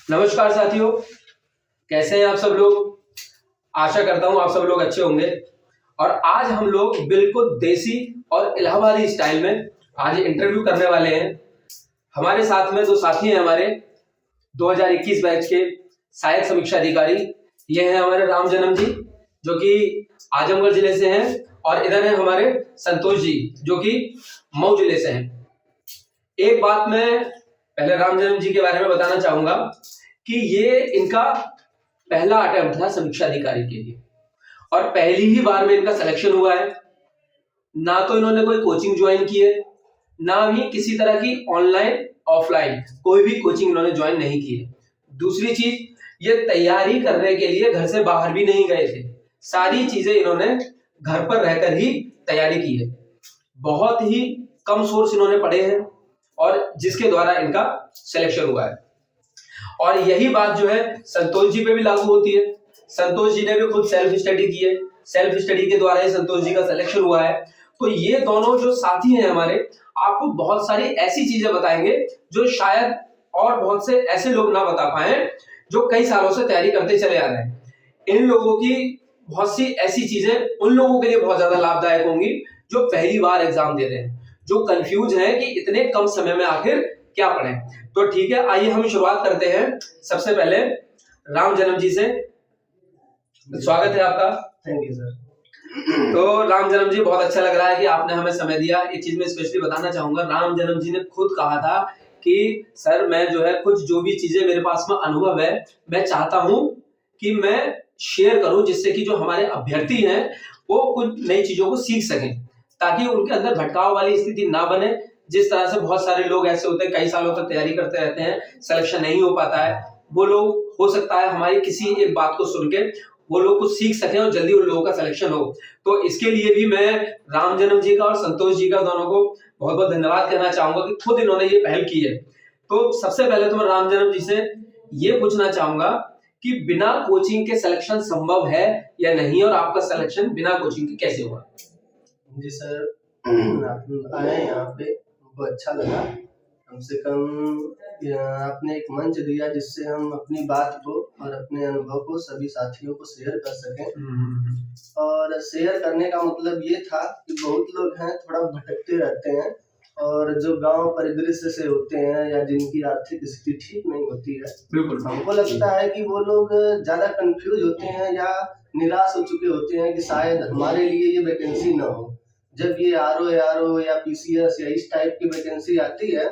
नमस्कार साथियों, कैसे हैं आप सब लोग। आशा करता हूं आप सब लोग अच्छे होंगे। और आज हम लोग बिल्कुल देसी और इलाहाबादी स्टाइल में आज इंटरव्यू करने वाले हैं। हमारे साथ में दो साथी हैं हमारे 2021 बैच के सहायक समीक्षा अधिकारी। ये हैं हमारे राम जन्म जी जो कि आजमगढ़ जिले से हैं, और इधर है हमारे संतोष जी जो कि मऊ जिले से हैं। एक बात मैं पहले राम जन्म जी के बारे में बताना चाहूंगा कि ये इनका पहला अटेम्प्ट था समीक्षा अधिकारी के लिए, और पहली ही बार में इनका सिलेक्शन हुआ है। ना तो इन्होंने कोई कोचिंग ज्वाइन की है, ना ही किसी तरह की ऑनलाइन ऑफलाइन कोई भी कोचिंग इन्होंने ज्वाइन नहीं की है। दूसरी चीज, ये तैयारी करने के लिए घर से बाहर भी नहीं गए थे। सारी चीजें इन्होंने घर पर रहकर ही तैयारी की है। बहुत ही कम सोर्स इन्होंने पढ़े हैं और जिसके द्वारा इनका सिलेक्शन हुआ है। और यही बात जो है संतोष जी पे भी लागू होती है। संतोष जी ने भी खुद सेल्फ स्टडी की है, सेल्फ स्टडी के द्वारा ही संतोष जी का सिलेक्शन हुआ है। तो ये दोनों जो साथी हैं हमारे, आपको बहुत सारी ऐसी चीजें बताएंगे जो शायद और बहुत से ऐसे लोग ना बता पाए जो कई सालों से तैयारी करते चले आ रहे हैं। इन लोगों की बहुत सी ऐसी चीजें उन लोगों के लिए बहुत ज्यादा लाभदायक होंगी जो पहली बार एग्जाम दे रहे हैं, जो कंफ्यूज हैं कि इतने कम समय में आखिर क्या पढ़ें। तो ठीक है, आइए हम शुरुआत करते हैं। सबसे पहले राम जन्म जी से स्वागत है आपका। Thank you sir. तो राम जन्म जी, बहुत अच्छा लग रहा है कि आपने हमें समय दिया। एक चीज मैं स्पेशली बताना चाहूंगा, राम जन्म जी ने खुद कहा था कि सर मैं जो है कुछ जो भी चीजें मेरे पास में अनुभव है, मैं चाहता हूं कि मैं शेयर करूं, जिससे कि जो हमारे अभ्यर्थी हैं वो कुछ नई चीजों को सीख सकें, ताकि उनके अंदर भटकाव वाली स्थिति ना बने। जिस तरह से बहुत सारे लोग ऐसे होते हैं, कई सालों तक तैयारी करते रहते हैं, सिलेक्शन नहीं हो पाता है। वो लोग हो सकता है हमारी किसी एक बात को सुन के वो लोग कुछ सीख सकें और जल्दी उन लोगों का सिलेक्शन हो। तो इसके लिए भी मैं राम जन्म जी का और संतोष जी का दोनों को बहुत बहुत धन्यवाद कहना चाहूंगा कि खुद इन्होंने ये पहल की है। तो सबसे पहले तो मैं राम जन्म जी से ये पूछना चाहूंगा कि बिना कोचिंग के सिलेक्शन संभव है या नहीं, और आपका सिलेक्शन बिना कोचिंग के कैसे हुआ? जी सर, आप आए यहाँ पे, हमको अच्छा लगा। कम से कम आपने एक मंच दिया जिससे हम अपनी बात को और अपने अनुभव को सभी साथियों को शेयर कर सकें। और शेयर करने का मतलब ये था कि बहुत लोग हैं थोड़ा भटकते रहते हैं, और जो गांव परिदृश्य से होते हैं या जिनकी आर्थिक स्थिति ठीक नहीं होती है, बिल्कुल हमको लगता है कि वो लोग ज्यादा कंफ्यूज होते हैं या निराश हो चुके होते हैं कि शायद हमारे लिए ये वैकेंसी ना हो। जब ये आरओ या पीसीएस या इस टाइप की वैकेंसी आती है,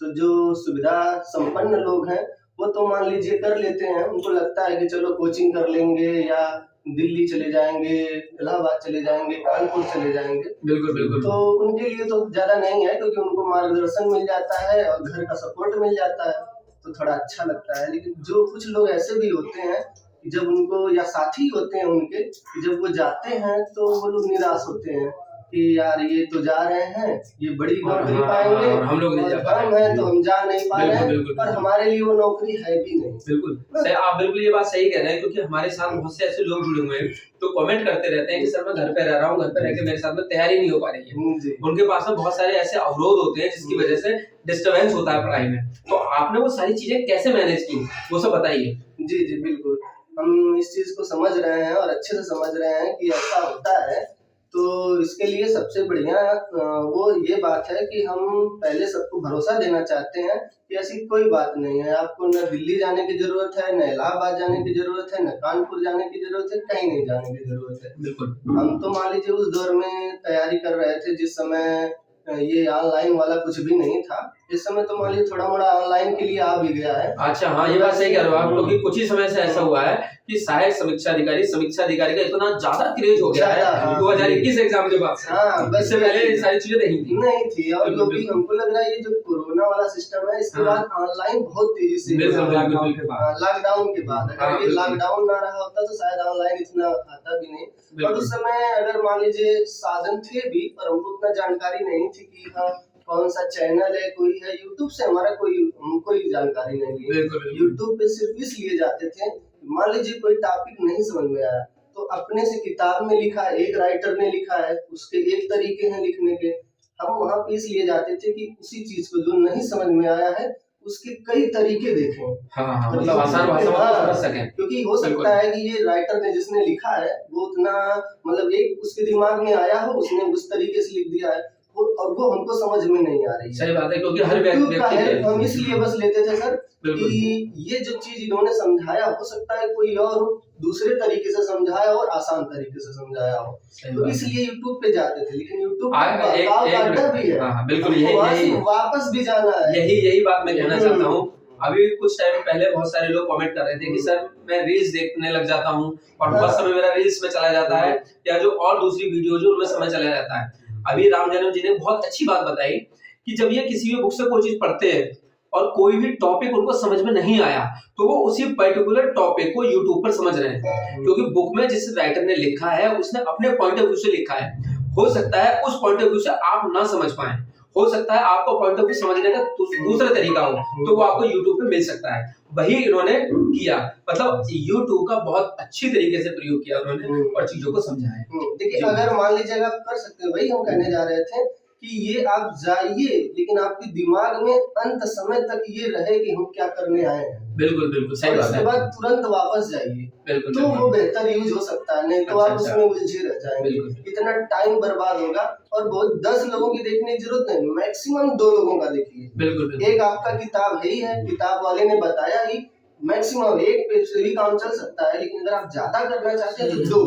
तो जो सुविधा संपन्न लोग हैं वो तो मान लीजिए कर लेते हैं। उनको लगता है कि चलो कोचिंग कर लेंगे या दिल्ली चले जाएंगे, इलाहाबाद चले जाएंगे, कानपुर चले जाएंगे। बिल्कुल बिल्कुल। तो उनके लिए तो ज्यादा नहीं है, क्योंकि उनको मार्गदर्शन मिल जाता है और घर का सपोर्ट मिल जाता है, तो थोड़ा अच्छा लगता है। लेकिन जो कुछ लोग ऐसे भी होते हैं कि जब उनको, या साथी होते हैं उनके, कि जब वो जाते हैं तो वो लोग निराश होते हैं कि यार ये तो जा रहे हैं, ये बड़ी नौकरी पाएंगे, हम लोग नहीं जा पा हम हैं तो हम जा नहीं पा रहे हैं, और हमारे लिए वो नौकरी है भी नहीं। बिल्कुल आप बिल्कुल ये बात सही कह रहे हैं, क्योंकि हमारे साथ बहुत से ऐसे लोग जुड़े हुए हैं तो कमेंट करते रहते हैं कि सर मैं घर पे रह रहा हूँ, घर पे रह के मेरे साथ में तैयारी नहीं हो पा रही है। उनके पास में बहुत सारे ऐसे अवरोध होते हैं जिसकी वजह से डिस्टर्बेंस होता है पढ़ाई में। तो आपने वो सारी चीजें कैसे मैनेज की, वो सब बताइए। जी जी बिल्कुल, हम इस चीज को समझ रहे हैं और अच्छे से समझ रहे हैं कि ऐसा होता है। तो इसके लिए सबसे बढ़िया वो ये बात है कि हम पहले सबको भरोसा देना चाहते हैं कि ऐसी कोई बात नहीं है। आपको न दिल्ली जाने की जरूरत है, न इलाहाबाद जाने की जरूरत है, न कानपुर जाने की जरूरत है, कहीं नहीं जाने की जरूरत है। बिल्कुल, हम तो मान लीजिए उस दौर में तैयारी कर रहे थे जिस समय ये ऑनलाइन वाला कुछ भी नहीं था। इस समय तो मान लीजिए थोड़ा मोड़ा ऑनलाइन के लिए आ भी गया है। अच्छा, हाँ ये बात सही कह रहे हो आप, क्योंकि कुछ ही समय से ऐसा हुआ है कि सहायक समीक्षा अधिकारी का इतना ज्यादा क्रेज हो गया है 2021 एग्जाम के बाद से। हाँ, बस इससे पहले सारी चीजें नहीं थी। और क्योंकि हमको लग रहा है ये जो कोरोना वाला सिस्टम है, इसके बाद ऑनलाइन बहुत तेजी से लॉकडाउन के बाद, अगर ये लॉकडाउन ना रहा होता तो शायद ऑनलाइन इतना आता भी नहीं। और उस समय अगर मान लीजिए साधन थे भी, पर हमको उतना जानकारी नहीं थी कि हाँ कौन सा चैनल है, कोई है यूट्यूब से हमारा कोई जानकारी नहीं है। यूट्यूब पे सिर्फ इसलिए जाते थे, मान लीजिए कोई टॉपिक नहीं समझ में आया तो अपने से किताब में लिखा है, एक राइटर ने लिखा है, उसके एक तरीके हैं लिखने के, हम वहां पे इसलिए जाते थे कि उसी चीज को जो नहीं समझ में आया है उसके कई तरीके देखें। हाँ, मतलब आसान भाषा में हाँ, समझ सकें। क्योंकि हो सकता है कि ये राइटर ने जिसने लिखा है वो उतना मतलब एक उसके दिमाग में आया हो, उसने उस तरीके से लिख दिया है और वो हमको समझ में नहीं आ रही है। सही बात है, क्योंकि हर यूट्यूब का व्यक्ति हेल्प हम इसलिए बस लेते थे सर बिल्कुल। कि ये जो चीज इन्होंने समझाया हो सकता है कोई और दूसरे तरीके से समझाया और आसान तरीके से समझाया हो, तो इसलिए यूट्यूब पे जाते थे। लेकिन यूट्यूब का अड्डा भी है। हाँ, बिल्कुल यही वापस भी जाना है। यही बात मैं कहना चाहता हूँ। अभी कुछ टाइम पहले बहुत सारे लोग कमेंट कर रहे थे कि सर मैं रील्स देखने लग जाता हूँ और बहुत समय मेरा रील्स में चला जाता है, या जो और दूसरी वीडियो जो उनमें समय चला जाता है। अभी राम जन्म जी ने बहुत अच्छी बात बताई कि जब ये किसी भी बुक से कोई चीज पढ़ते हैं और कोई भी टॉपिक उनको समझ में नहीं आया तो वो उसी पर्टिकुलर टॉपिक को यूट्यूब पर समझ रहे हैं, क्योंकि बुक में जिस राइटर ने लिखा है उसने अपने पॉइंट ऑफ व्यू से लिखा है। हो सकता है उस पॉइंट ऑफ व्यू से आप ना समझ पाए, हो सकता है आपको पॉइंट ऑफ व्यू समझने का दूसरा तरीका हो, तो वो आपको यूट्यूब पे मिल सकता है। वही इन्होंने किया, मतलब यूट्यूब का बहुत अच्छी तरीके से प्रयोग किया उन्होंने और चीजों को समझाया। देखिए अगर मान लीजिए आप कर सकते हो, वही हम कहने जा रहे थे कि ये आप जाइए लेकिन आपके दिमाग में अंत समय तक ये रहे कि हम क्या करने आए हैं। बिल्कुल सही बात है। उसके बाद तुरंत वापस जाइए तो वो बेहतर यूज हो सकता है, नहीं तो आप उसमें उलझे रह जाएंगे, इतना टाइम बर्बाद होगा। और बहुत 10 लोगों की देखने की जरूरत नहीं, मैक्सिमम 2 लोगों का देखिए। बिल्कुल। एक आपका किताब ही है, किताब वाले ने बताया ही, मैक्सिमम एक पेज से भी काम चल सकता है। लेकिन अगर आप ज्यादा करना चाहते हैं तो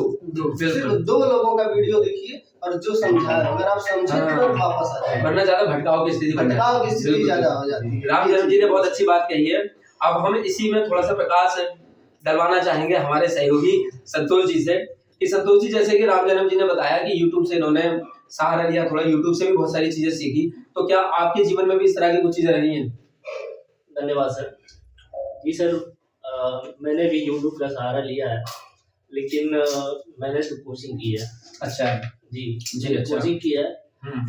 सिर्फ 2 लोगों का वीडियो देखिए और जो समझा है अगर आप समझे तुरंत वापस आ जाए, वरना ज्यादा भटकाव की स्थिति ज्यादा हो जाती है। राम जन्म जी ने बहुत अच्छी बात कही है। अब हम इसी में थोड़ा सा प्रकाश डलवाना चाहेंगे हमारे सहयोगी संतोष जी से कि संतोष जी जैसे कि राम जन्म जी ने बताया कि यूट्यूब से इन्होंने सहारा लिया, थोड़ा यूट्यूब से भी बहुत सारी चीजें सीखी, तो क्या आपके जीवन में भी इस तरह की कुछ चीजें रही हैं? धन्यवाद सर। जी सर, मैंने भी यूट्यूब का सहारा लिया है, लेकिन मैंने तो कोचिंग की है। अच्छा जी अच्छा। कोचिंग की है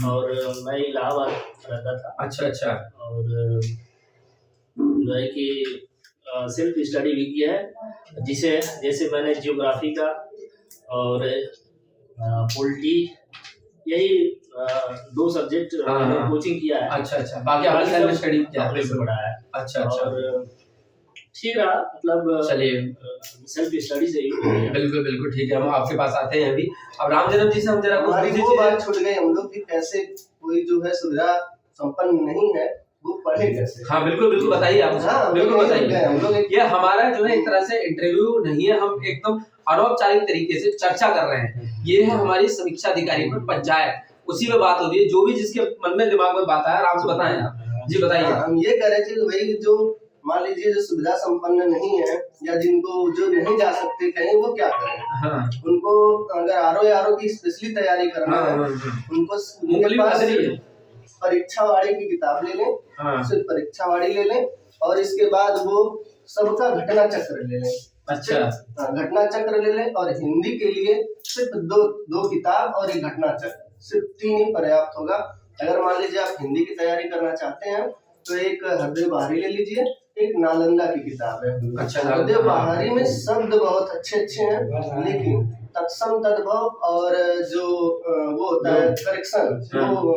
और मैं इलाहाबाद रहता था। अच्छा। और जो है कि सेल्फ स्टडी भी किया है, जिसे जैसे मैंने जियोग्राफी का और पॉलिटी, यही 2 सब्जेक्ट मैंने कोचिंग किया है। अच्छा, बाकी आपने सेल्फ स्टडी किया पढ़ा है। अच्छा। और ठीक रहा, मतलब चलिए सेल्फ स्टडी से ही। बिल्कुल ठीक है, हम आपके पास आते हैं अभी। अब राम जन्म जी से हम जरा कुछ वो बात छूट गई हम लोग की, कैसे कोई जो है सुविधा संपन्न नहीं है वो पढ़े कैसे। हाँ बिल्कुल बताइए आप। हाँ, बिल्कुल बताइए। हम लोग ये हमारा जो है एक तरह से इंटरव्यू नहीं है, हम एकदम अनौपचारिक तरीके से चर्चा कर रहे हैं। ये है हमारी समीक्षा अधिकारी पर पंचायत, उसी में बात होती है, जो भी जिसके मन में दिमाग में बात आया आराम से बताएं आप। जी बताइए। हम ये कह रहे थे वही जो मान लीजिए जो सुविधा संपन्न नहीं है या जिनको जो नहीं जा सकते कहीं, वो क्या करें। उनको अगर आरओ की स्पेशली तैयारी करना है, उनको उनके पास परीक्षावाड़ी की किताब ले लें, सिर्फ परीक्षावाड़ी ले लें और इसके बाद वो सबका घटना चक्र ले लें। अच्छा, घटना चक्र ले लें और हिंदी के लिए सिर्फ दो किताब और एक घटना चक्र, सिर्फ 3 ही पर्याप्त होगा। अगर मान लीजिए आप हिंदी की तैयारी करना चाहते हैं तो एक हृदय बहारी ले लीजिए, एक नालंदा की किताब है। अच्छा, हृदय बहारी में शब्द बहुत अच्छे हैं, लेकिन तत्सम तद्भव और जो वो होता है करेक्शन, वो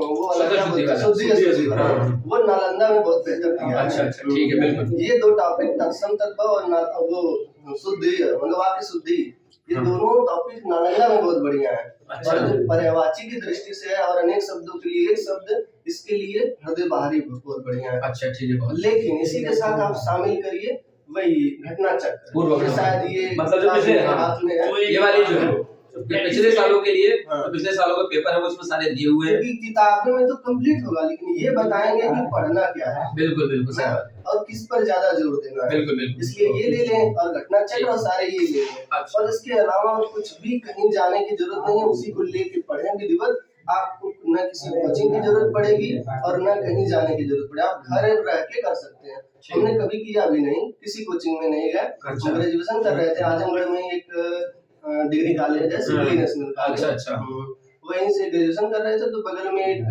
वो नालंदा में बहुत बेहतर किया है। अच्छा ठीक है, बिल्कुल। ये 2 टॉपिक तत्सम तद्भव और वो शुद्धि मतलब वाक्य शुद्धि, ये दोनों टॉपिक नालंदा में बहुत बढ़िया है। और जो पर्यायवाची की दृष्टि से है और अनेक शब्दों के लिए एक शब्द, इसके लिए हृदय बहारी बहुत बढ़िया है। अच्छा ठीक है। लेकिन इसी के साथ आप शामिल करिए वही घटना चक्र, शायद ये मतलब जो पिछले हाथ में है, ये वाली जो है पिछले सालों के लिए, पिछले सालों का पेपर है वो उसमें सारे दिए हुए हैं। किताबें में तो कंप्लीट होगा, लेकिन ये बताएंगे कि पढ़ना क्या है। बिल्कुल सही, और किस पर ज्यादा जोर देना है। बिल्कुल। इसलिए ये ले लें और घटना चक्र और सारे ये ले लें। और इसके अलावा कुछ भी कहीं जाने की जरूरत नहीं है, उसी को लेके पढ़ें विधिवत। आपको न किसी कोचिंग की जरूरत पड़ेगी और न कहीं जाने की जरूरत पड़ेगी, आप घर रह के कर सकते हैं। हमने कभी किया भी नहीं, किसी कोचिंग में नहीं गए। हम ग्रेजुएशन कर रहे थे आजमगढ़ में, एक डिग्री कॉलेज है सिविल नेशनल कॉलेज। अच्छा। वहीं से ग्रेजुएशन कर रहे थे, तो बगल में एक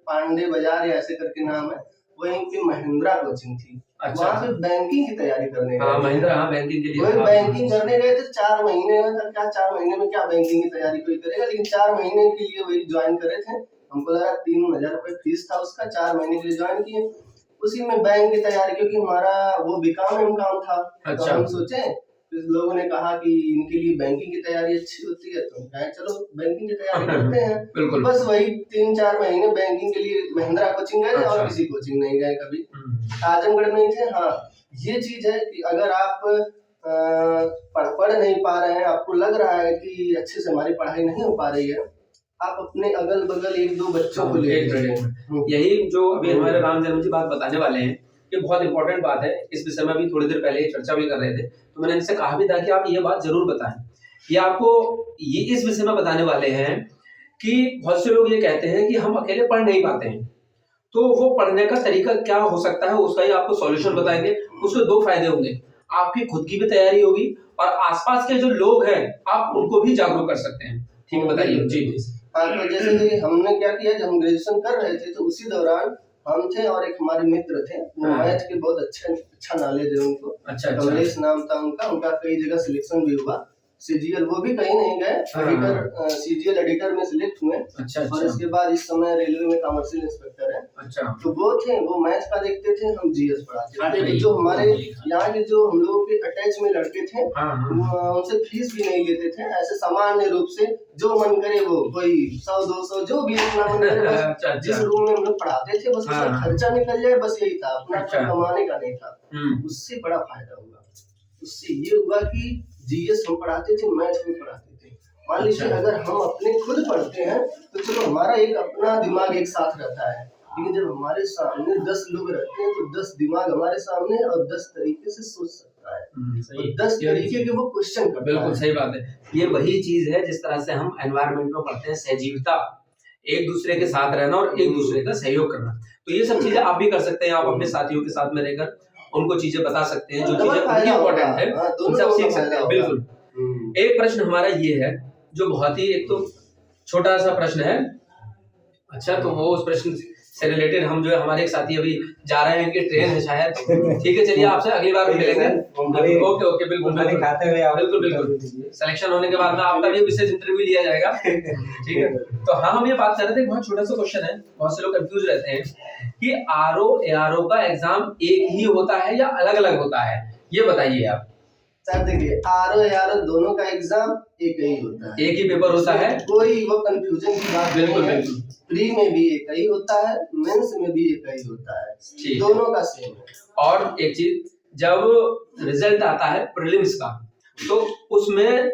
पांडे बाजार या ऐसे करके नाम है, वहीं पे महिंद्रा कोचिंग थी। वहाँ पे बैंकिंग की तैयारी करने गए। महिंद्रा बैंकिंग के लिए बैंकिंग करने गए थे 4 महीने में। क्या 4 महीने में क्या बैंकिंग की तैयारी कोई करेगा, लेकिन 4 महीने के लिए वही ज्वाइन करे थे। हमको लगा 3000 रुपए फीस था उसका, 4 महीने के लिए ज्वाइन किए। उसी में बैंक की तैयारी, क्योंकि हमारा वो बीकॉम काम था। तो अच्छा। हम सोचे, फिर लोगों ने कहा कि इनके लिए बैंकिंग की तैयारी अच्छी होती है, तो हम कहे चलो बैंकिंग की तैयारी करते हैं। बिल्कुल। बस वही 3-4 महीने बैंकिंग के लिए महिंद्रा कोचिंग गए और अच्छा। किसी कोचिंग नहीं गए कभी। आजमगढ़ में ही थे। हाँ, ये चीज है कि अगर आप पढ़ नहीं पा रहे हैं, आपको लग रहा है कि अच्छे से हमारी पढ़ाई नहीं हो पा रही है, आप अपने अगल बगल 1-2 बच्चों को ले यही जो अभी हमारे राम जन्म जी बात बताने वाले हैं, ये बहुत इंपॉर्टेंट बात है। इस विषय में अभी थोड़ी देर पहले चर्चा भी कर रहे थे, तो मैंने इनसे कहा भी था कि आप ये बात जरूर बताएं। ये आपको ये इस विषय में बताने वाले हैं कि बहुत से लोग ये कहते हैं कि हम अकेले पढ़ नहीं पाते हैं, तो वो पढ़ने का तरीका क्या हो सकता है, उसका ही आपको सॉल्यूशन बताएंगे। उसके 2 फायदे होंगे, आपकी खुद की भी तैयारी होगी और आसपास के जो लोग हैं आप उनको भी जागरूक कर सकते हैं। ठीक है, बताइए जी। हाँ, तो जैसे कि हमने क्या किया, जब हम ग्रेजुएशन कर रहे थे तो उसी दौरान हम थे और एक हमारे मित्र थे, वो मैथ के बहुत अच्छा नॉलेज है उनको। अच्छा। कमलेश नाम था उनका कई जगह सिलेक्शन भी हुआ। सीजीएल वो भी कहीं नहीं गए, एडिटर सीजीएल एडिटर में सिलेक्ट हुए। अच्छा। और इसके बाद इस समय रेलवे में कमर्शियल इंस्पेक्टर है। अच्छा। तो वो थे, वो मैथ का देखते थे, हम जीएस पढ़ाते थे। जो हमारे यहाँ के जो हम लोगों के अटैच में लड़के थे, उनसे फीस भी नहीं लेते थे, ऐसे सामान्य रूप से जो मन करे वो, कोई 100-200 जो भी अपना मन करे, बस जिस रूम में हम लोग पढ़ाते थे बस उसका खर्चा निकल जाए, बस यही था, अपना कमाने का नहीं था। उससे बड़ा फायदा हुआ। उससे ये हुआ कि जीएस हम पढ़ाते थे, मैथ हम पढ़ाते थे। मान लीजिए अगर हम अपने खुद पढ़ते हैं तो चलो हमारा एक अपना दिमाग एक साथ रहता है, लेकिन जब हमारे सामने 10 लोग रहते हैं तो 10 दिमाग हमारे सामने और 10 तरीके से सोच सकता है, और 10 तरीके के वो क्वेश्चन करता है। बिल्कुल सही बात है। ये वही चीज है जिस तरह से हम एनवायरनमेंट में पढ़ते हैं, सहजीविता, एक दूसरे के साथ रहना और एक दूसरे का सहयोग करना। तो ये सब चीजें आप भी कर सकते हैं। आप अपने साथियों के साथ में रहकर उनको चीजें बता सकते हैं, जो चीजें उनकी इम्पोर्टेंट है उनसे आप सीख सकते हैं। बिल्कुल। एक प्रश्न हमारा ये है जो बहुत ही एक तो छोटा सा प्रश्न है। अच्छा, तो वो उस प्रश्न से रिलेटेड हम जो है, हमारे एक साथी अभी जा रहे हैं, इनकी ट्रेन है शायद। ठीक है, चलिए आपसे अगली बार मिलेंगे। ओके, बिल्कुल बिल्कुल। सिलेक्शन होने के बाद में आपका भी विशेष इंटरव्यू लिया जाएगा। ठीक है, तो हाँ, हम ये बात कर रहे थे, बहुत छोटा सा क्वेश्चन है, बहुत से लोग कंफ्यूज रहते हैं कि आरओ एआरओ का एग्जाम एक ही होता है या अलग अलग होता है, ये बताइए आप। सर देखिए, आरओ एआरओ दोनों का एग्जाम एक ही होता है, एक ही पेपर होता है, कोई वो कंफ्यूजन की बात बिल्कुल नहीं है। प्री में भी एक ही होता है, मेंस में भी एक ही होता है, दोनों का सेम है। और एक चीज, जब रिजल्ट आता है प्रीलिम्स का, तो उसमें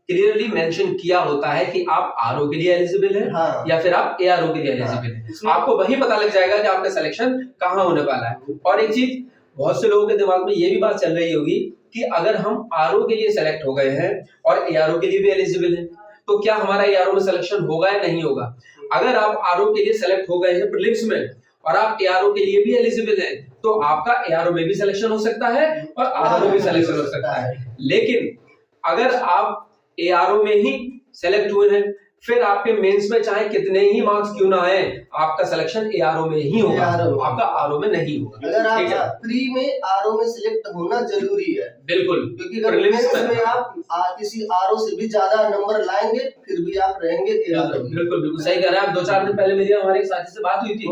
क्लियरली मेंशन किया होता है कि आप आरओ के लिए एलिजिबल हैं, हाँ, या फिर आप एआरओ के लिए एलिजिबल हैं। आपको वही पता लग जाएगा कि आपका सिलेक्शन कहाँ होने वाला है। और एक चीज, बहुत से लोगों के दिमाग में ये भी बात चल रही होगी कि अगर हम आरओ के लिए सेलेक्ट हो गए हैं और एआरओ के लिए भी एलिजिबल हैं, तो क्या हमारा एआरओ में सिलेक्शन होगा या नहीं होगा। अगर आप आरओ के लिए सेलेक्ट हो गए हैं प्रीलिम्स में और आप एआरओ के लिए भी एलिजिबल हैं, तो आपका एआरओ में भी सिलेक्शन हो सकता है और आरओ में भी सिलेक्शन हो सकता है। लेकिन अगर आप एआरओ में ही सेलेक्ट हुए हैं, फिर आपके मेंस में चाहे कितने ही मार्क्स क्यों ना आए, आपका सिलेक्शन एआरओ में ही होगा, आपका आरओ में नहीं होगा। अगर आप प्री में आरओ में सिलेक्ट होना जरूरी है, बिल्कुल, क्योंकि अगर मेंस में आप किसी आरओ से भी ज्यादा नंबर लाएंगे फिर भी आप रहेंगे एआरओ। बिल्कुल सही कह रहे हैं आप। 2-4 दिन पहले मेरी हमारे एक साथी से बात हुई थी,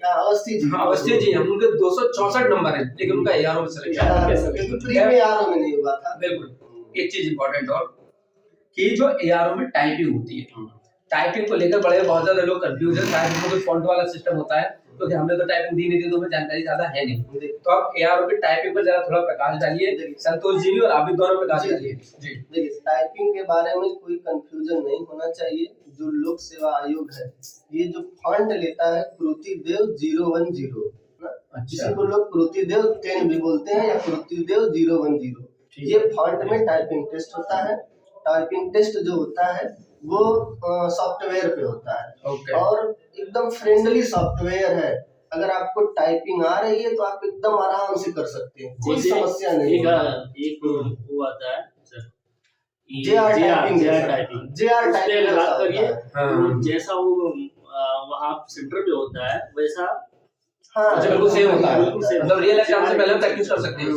अवस्थी जी, हम उनके 264 नंबर है, लेकिन उनका एआरओ में सिलेक्शन प्री में आरओ में नहीं हुआ था। बिल्कुल। एक चीज इंपॉर्टेंट और कि जो एआरओ में टाइपिंग होती है, टाइपिंग को लेकर बड़े बहुत ज्यादा लोग कंफ्यूज है। शायद इसमें कोई फॉन्ट वाला सिस्टम होता है, तो हमने तो टाइपिंग दी नहीं थी, तो हमें जानकारी ज्यादा है नहीं। तो आप एआरओ की टाइपिंग पर जरा थोड़ा प्रकाश डालिए, संतोष जी भी और आप भी दोनों प्रकाश डालिए जी। देखिए, टाइपिंग के बारे में कोई कंफ्यूजन नहीं होना चाहिए। जो लोक सेवा आयोग है, ये जो फॉन्ट लेता है कृतिदेव 010, जिसे को लोग कृतिदेव 10 भी बोलते हैं या कृतिदेव 010, ये फॉन्ट में टाइपिंग टेस्ट होता है। टाइपिंग टेस्ट जो होता है वो सॉफ्टवेयर पे होता है, और एकदम फ्रेंडली सॉफ्टवेयर है। अगर आपको टाइपिंग आ रही है तो आप एकदम आराम से कर सकते हैं, कोई समस्या नहीं है। एक वो आता है जेआर टाइपिंग जैसा वो वहाँ सेंटर पे होता है वैसा, हाँ, बिल्कुल सेम होता है, मतलब रियल एग्जाम से पहले हम प्रैक्टिस कर सकते हैं।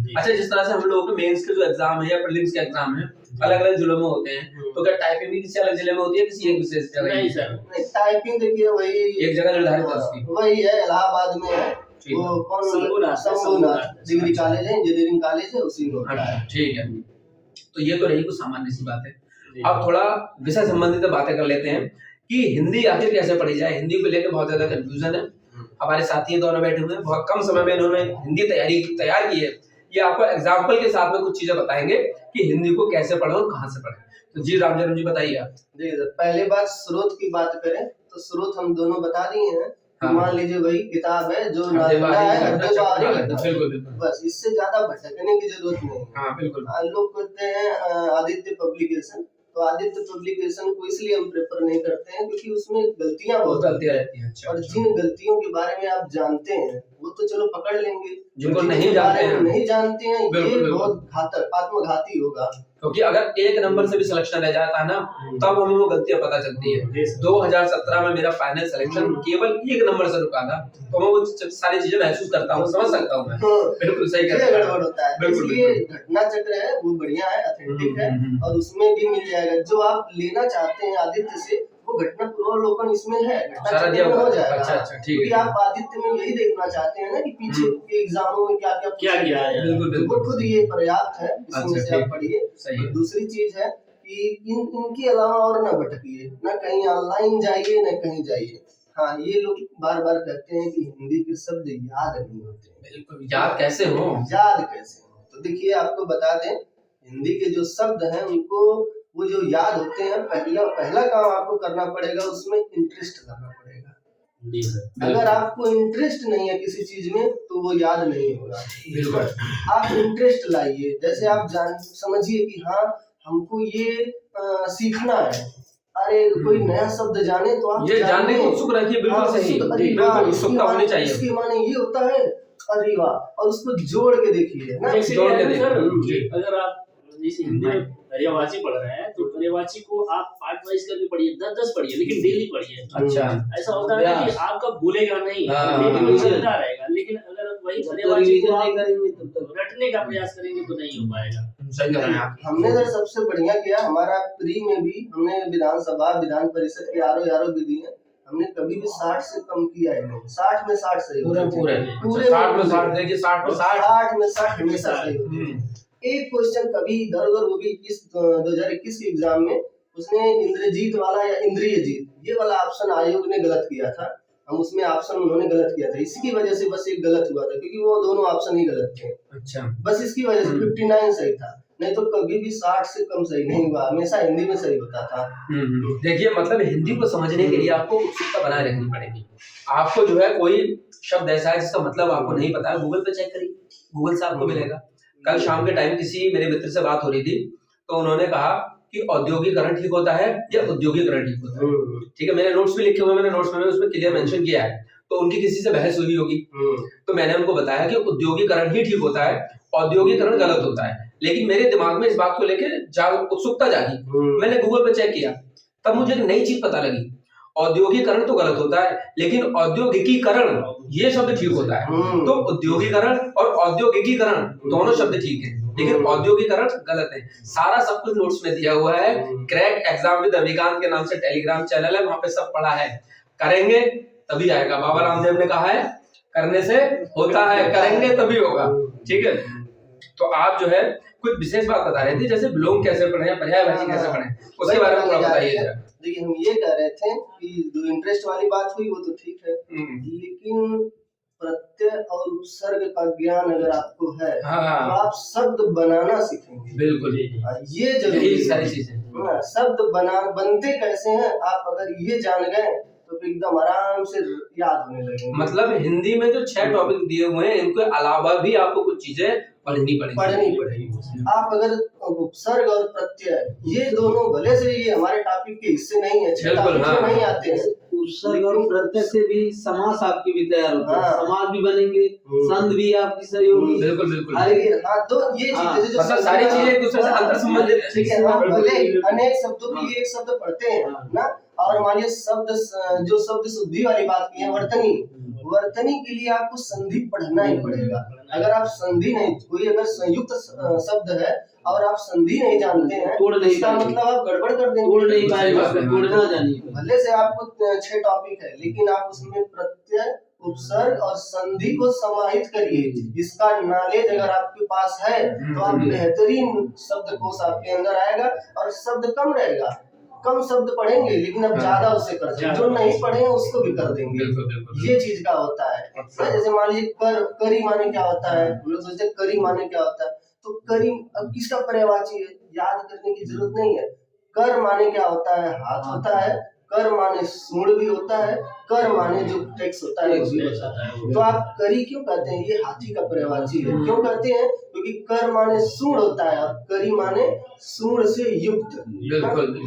अच्छा, जिस तरह से हम लोगों के मेंस के जो एग्जाम है या प्रीलिम्स के एग्जाम है, अलग अलग जिलों में होते हैं, तो क्या टाइपिंग भी किसी अलग जिले में होती है, किसी एक विशेष जगह? नहीं सर, टाइपिंग देखिए वही एक जगह निर्धारित है उसकी। वही है, इलाहाबाद में है वो कौन, शंभुनाथ डिग्री कॉलेज है, इंजीनियरिंग कॉलेज है, उसी में होता है। ठीक है, तो ये तो रही कुछ सामान्य सी बात है। अब थोड़ा विषय संबंधित बातें कर लेते हैं कि हिंदी आखिर कैसे पढ़ी जाए। हिंदी को लेकर बहुत ज्यादा कंफ्यूजन है। हमारे साथी दोनों बैठे हुए हैं, बहुत कम समय में इन्होंने हिंदी तैयार की है। ये आपको एग्जाम्पल के साथ में कुछ चीजें बताएंगे कि हिंदी को कैसे पढ़े और कहाँ से पढ़े। तो जी रामचरण जी बताइए आप। जी सर, पहले बात स्रोत की बात करें तो स्रोत हम दोनों बता दिए हैं। हाँ। मान लीजिए वही किताब है जो नालंदा है, बिल्कुल, बस, इससे ज्यादा भटकने की जरूरत नहीं। हाँ बिल्कुल। लोग कहते हैं आदित्य पब्लिकेशन, तो आदित्य पब्लिकेशन को इसलिए हम प्रेफर नहीं करते हैं क्योंकि उसमें गलतियां बहुत गलतियां रहती हैं। और जिन गलतियों के बारे में आप जानते हैं वो तो चलो पकड़ लेंगे, जिनको नहीं जानते हैं ये बहुत घातक, आत्मघाती होगा। क्योंकि अगर एक नंबर से भी सिलेक्शन रह जाता है ना, तब हमें वो गलतियां पता चलती है। 2017 में मेरा फाइनल सिलेक्शन केवल एक नंबर से रुका था, तो मैं वो सारी चीजें महसूस करता हूँ, समझ सकता हूँ मैं। बिल्कुल सही कह रहे हैं। गड़बड़ होता है, इसलिए घटना चक्र है वो बढ़िया है, ऑथेंटिक है, और उसमें भी मिल जाएगा जो आप लेना चाहते हैं आदित्य से, वो घटना पूर्वावलोकन इसमें है, घटना चक्र में हो जाएगा। अच्छा ठीक है। क्योंकि आप आदित्य में यही देखना चाहते हैं ना कि पीछे के एग्जामों में क्या क्या किया है। बिल्कुल, वो खुद ये पर्याप्त है, इसमें से आप पढ़िए। दूसरी चीज है कि इनके अलावा और न भटकिए, न कहीं ऑनलाइन जाइए न कहीं जाइए। हाँ, ये लोग बार बार कहते हैं कि हिंदी के शब्द याद नहीं होते। बिल्कुल, याद कैसे हो? तो देखिए आपको बता दें, हिंदी के जो शब्द हैं उनको वो जो याद होते हैं, पहला काम आपको करना पड़ेगा, उसमें इंटरेस्ट लाना पड़ेगा। अगर आपको इंटरेस्ट नहीं है किसी चीज में तो वो याद नहीं होगा। बिल्कुल, आप इंटरेस्ट लाइए। जैसे आप समझिए कि हाँ हमको ये सीखना है, अरे कोई नया शब्द जाने तो आप ये जानने को उत्सुक रखिए। बिल्कुल सही, बिल्कुल उत्सुकता होनी चाहिए। इसके माने ये होता है, अरे वाह, और उसको जोड़ के देखिए ना, जोड़ के देखिए। अगर आप जैसे हिंदी में पर्यायवाची पढ़ रहे हैं तो पर्यायवाची को आप पार्ट वाइज करके पढ़िए, 10 पढ़िए, लेकिन डेली पढ़िए। अच्छा, ऐसा होता है कि आपका भूलेगा नहीं, लेकिन चलता रहेगा। लेकिन अगर वही पर्यायवाची को आप रटने का प्रयास करेंगे तो नहीं हो पाएगा। सही कह रहे हैं आप। हमने सर सबसे बढ़िया किया, हमारा प्री में भी हमने विधानसभा विधान परिषद के आरो विधि है, हमने कभी भी 60 से कम किया है नहीं। 60 में 60 सही पूरे 60 में 60 देखिए, 60 में 60 हमेशा सही होते हैं। एक क्वेश्चन कभी इधर उधर वो भी इस 2021 के एग्जाम में उसने इंद्रजीत वाला या इंद्रियजीत ये वाला ऑप्शन आयोग ने गलत किया था, हम उसमें ऑप्शन उन्होंने गलत किया था, इसी की वजह से बस एक गलत हुआ था, क्योंकि वो दोनों ऑप्शन ही गलत थे। अच्छा, बस इसकी वजह से 59 सही था, नहीं तो कभी भी 60 से कम सही नहीं हुआ, हमेशा हिंदी में सही होता था। देखिए, मतलब हिंदी को समझने के लिए आपको उत्सुकता बनाए रखनी पड़ेगी। आपको जो है कोई शब्द ऐसा है जिसका मतलब आपको नहीं पता है, गूगल पे चेक करिए, गूगल से आपको मिलेगा। कल शाम के टाइम किसी मेरे मित्र से बात हो रही थी, तो उन्होंने कहा कि औद्योगिकरण ठीक होता है या उद्योगीकरण ठीक होता है। ठीक है, मैंने नोट्स भी लिखे हुए, मैंने नोट्स में उसमें क्लियर मेंशन किया है, तो उनकी किसी से बहस हुई होगी, तो मैंने उनको बताया कि उद्योगीकरण ही ठीक होता है, औद्योगिकरण गलत होता है। लेकिन मेरे दिमाग में इस बात को लेकर उत्सुकता जागी, मैंने गूगल पे चेक किया, तब मुझे एक नई चीज पता लगी, औद्योगिकरण तो गलत होता है, लेकिन औद्योगिकीकरण ये शब्द ठीक होता है। तो उद्योगीकरण और औद्योगिकीकरण दोनों शब्द ठीक है, लेकिन औद्योगिकरण गलत है। सारा सब कुछ नोट्स में दिया हुआ है। क्रैक एग्जाम विद अभिकांत के नाम से टेलीग्राम चैनल है, वहां पे सब पढ़ा है। करेंगे तभी आएगा। बाबा रामदेव ने कहा है करने से होता है, करेंगे तभी होगा। ठीक है, तो आप जो है कुछ विशेष बात बता रहे थे, जैसे विलोम कैसे पढ़े, पर्यायवाची कैसे पढ़े, उसके बारे में थोड़ा बताइए जरा। देखिए, हम ये कह रहे थे कि जो इंटरेस्ट वाली बात हुई वो तो ठीक है, लेकिन प्रत्यय और उपसर्ग का ज्ञान अगर आपको है तो आप शब्द बनाना सीखेंगे। बिल्कुल, ये जरूरी सारी चीजें। शब्द बनते कैसे हैं, आप अगर ये जान गए तो एकदम आराम से याद होने लगेंगे। मतलब हिंदी में जो 6 टॉपिक दिए हुए हैं, इनके अलावा भी आपको कुछ चीजें पढ़नी पड़ेगी। आप अगर उपसर्ग और प्रत्यय ये दोनों भले से ये हमारे टॉपिक के हिस्से नहीं है, नहीं आते हैं, उपसर्ग और प्रत्यय से भी समास आपकी भी तैयार होता है, समास भी बनेंगे, संधि भी आपकी सही होगी। बिल्कुल। हाँ, तो ये चीजें जो सारी चीजें एक दूसरे से अंतर संबंधित है। ठीक है, भले अनेक शब्दों के लिए एक शब्द पढ़ते हैं ना, और हमारे शब्द जो शब्द शुद्धि वाली बात की है, वर्तनी, वर्तनी के लिए आपको संधि पढ़ना ही पड़ेगा। अगर आप संधि नहीं, कोई अगर संयुक्त शब्द है और आप संधि नहीं जानते हैं तो इसका मतलब आप गड़बड़ कर देंगे, तोड़ नहीं पाएगा, तोड़ना जानिए। भले से आपको 6 टॉपिक है लेकिन आप उसमें प्रत्यय, उपसर्ग और संधि को समाहित करिए। इसका नॉलेज अगर आपके पास है तो आप बेहतरीन शब्दकोश आपके अंदर आएगा और शब्द कम रहेगा। कम शब्द पढ़ेंगे लेकिन अब ज्यादा उससे कर देंगे, जो नहीं पढ़े उसको भी कर देंगे। ये चीज का होता है। जैसे मान लीजिए करी माने क्या होता है, हम लोग सोचते हैं करी माने क्या होता है, तो करी अब किसका पर्यायवाची है, याद करने की जरूरत नहीं है। कर माने क्या होता है, हाथ होता है। कर माने सूंड भी होता है। कर माने जो टेक्स होता है वो भी होता है। तो आप करी क्यों कहते हैं, ये हाथी का पर्यायवाची है। क्यों कहते हैं, क्योंकि कर माने सूंड होता है और करी माने सूंड से युक्त।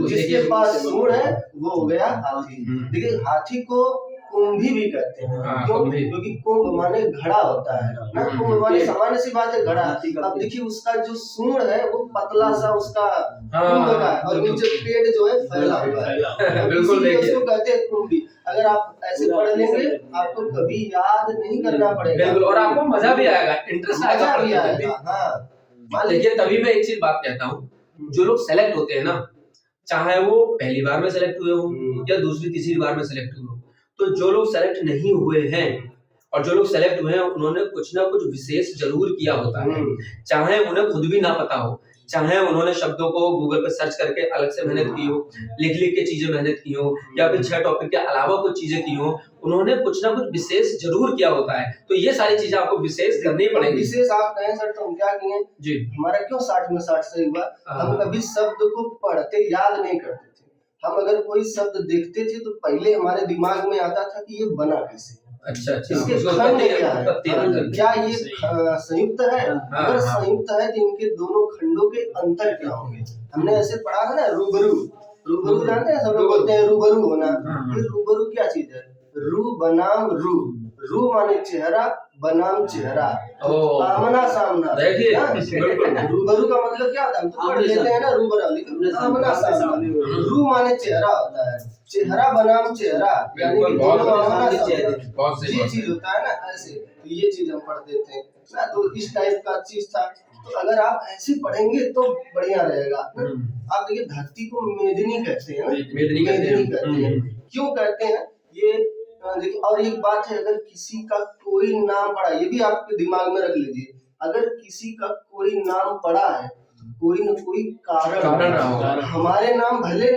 जिसके पास सूंड है वो हो गया हाथी। देखिए हाथी को कुंभी भी कहते हैं। क्यों, क्योंकि कुंभ माने घड़ा होता है ना। कुंभ माने सामान्य सी बात है, घड़ा। अब देखिए उसका जो सूंड है वो पतला सा उसका कुंभ का है और नीचे पेट जो है फैला हुआ है, बिल्कुल उसको कहते हैं कुंभी। अगर आप ऐसे पढ़ लेंगे आपको कभी याद नहीं करना पड़ेगा, बिल्कुल, और आपको मजा भी आएगा, इंटरेस्ट आएगा। हाँ देखिए, तभी मैं एक चीज बात कहता हूँ, जो लोग सेलेक्ट होते हैं ना, चाहे वो पहली बार में सेलेक्ट हुए हो या दूसरी तीसरी बार में सेलेक्ट हुए हो, तो जो लोग सेलेक्ट नहीं हुए हैं और जो लोग सेलेक्ट हुए हैं उन्होंने कुछ ना कुछ विशेष जरूर किया होता है। चाहे उन्हें खुद भी ना पता हो, चाहे उन्होंने शब्दों को गूगल पर सर्च करके अलग से मेहनत की हो, लिख लिख के चीजें मेहनत की हो, या फिर 6 टॉपिक के अलावा कुछ चीजें की हो, उन्होंने कुछ ना कुछ विशेष जरूर किया होता है। तो ये सारी चीजें आपको विशेष करनी पड़ेगी। विशेष आप कहें सर तो हम क्या किए जी, हमारा क्यों 60 में 60 सही हुआ, हम कभी शब्द को पढ़ते याद नहीं करते थे। हम अगर कोई शब्द देखते थे तो पहले हमारे दिमाग में आता था कि ये बना कैसे। अच्छा, इसके खंड क्या है, क्या ये संयुक्त है, अगर संयुक्त है तो इनके दोनों खंडों के अंतर क्या होंगे। हमने ऐसे पढ़ा है ना, रूबरू। रूबरू जानते हैं, सब लोग बोलते हैं रूबरू होना। ये रूबरू क्या चीज है, रू बनाम रू। रू माने चेहरा, बनाम चेहरा, आमना सामना। देखिए रूबरू का मतलब क्या होता है, हम तो पढ़ लेते हैं ना रूबरू, लेकिन आमना सामना। रू माने चेहरा होता है, चेहरा बनाम चेहरा, यानी कि दोनों आमना सामना। ये चीज होता है ना ऐसे, तो ये चीज हम पढ़ते थे ना, तो इस टाइप का चीज था। तो अगर आप ऐसे पढ़ेंगे तो बढ़िया रहेगा। आप देखिए धरती को मेदिनी कहते हैं ना, मेदिनी कहते हैं। क्यों कहते हैं ये देखिए, और एक बात है, अगर किसी का कोई नाम पड़ा, ये भी आपके दिमाग में रख लीजिए, अगर किसी का कोई नाम पड़ा है, कोई न कोई कारण हमारे नाम भले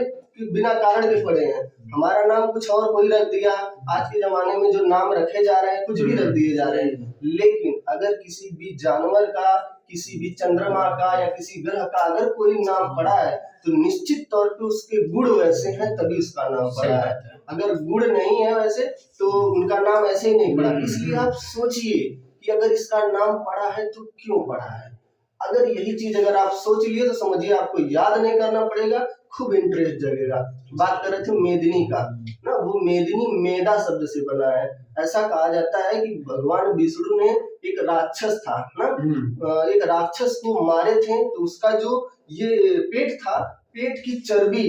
बिना कारण के पड़े हैं, हमारा नाम कुछ और कोई रख दिया। आज के जमाने में जो नाम रखे जा रहे हैं कुछ भी रख दिए जा रहे हैं, लेकिन अगर किसी भी जानवर का, किसी भी चंद्रमा का या किसी ग्रह का अगर कोई नाम पड़ा है तो निश्चित तौर पे उसके गुण वैसे हैं तभी उसका नाम पड़ा है। अगर गुण नहीं है वैसे तो उनका नाम ऐसे ही नहीं पड़ा। इसलिए आप सोचिए कि अगर इसका नाम पड़ा है तो क्यों पड़ा है। अगर यही चीज अगर आप सोच लिए तो समझिए आपको याद नहीं करना पड़ेगा, खूब इंटरेस्ट जगेगा। बात कर रहे थे मेदिनी का ना, वो मेदिनी मेदा शब्द से बना है। ऐसा कहा जाता है कि भगवान विष्णु ने एक राक्षस था ना, एक राक्षस को मारे थे, तो उसका जो ये पेट था, पेट की चर्बी,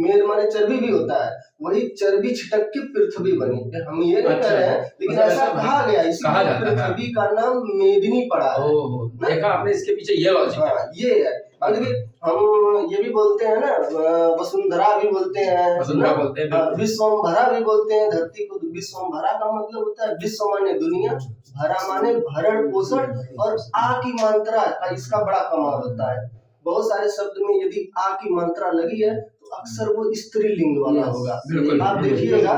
मेद माने चर्बी भी होता है, वही चर्बी छिटक के पृथ्वी बनी। हम ये नहीं कह रहे हैं, लेकिन ऐसा कहा गया, इसलिए पृथ्वी का नाम मेदिनी पड़ा है। देखा आपने, इसके पीछे ये लॉजिक है। ये है। और देखिए हम ये भी बोलते हैं ना, वसुंधरा भी बोलते हैं, विश्वम्भरा भी बोलते हैं धरती को। विश्वम्भरा का मतलब होता है, विश्व माने दुनिया, भरा माने भरण पोषण, और आ की मात्रा का इसका बड़ा कमाल होता है। बहुत सारे शब्द में यदि आ की मात्रा लगी है तो अक्सर वो स्त्रीलिंग वाला होगा। आप देखिएगा,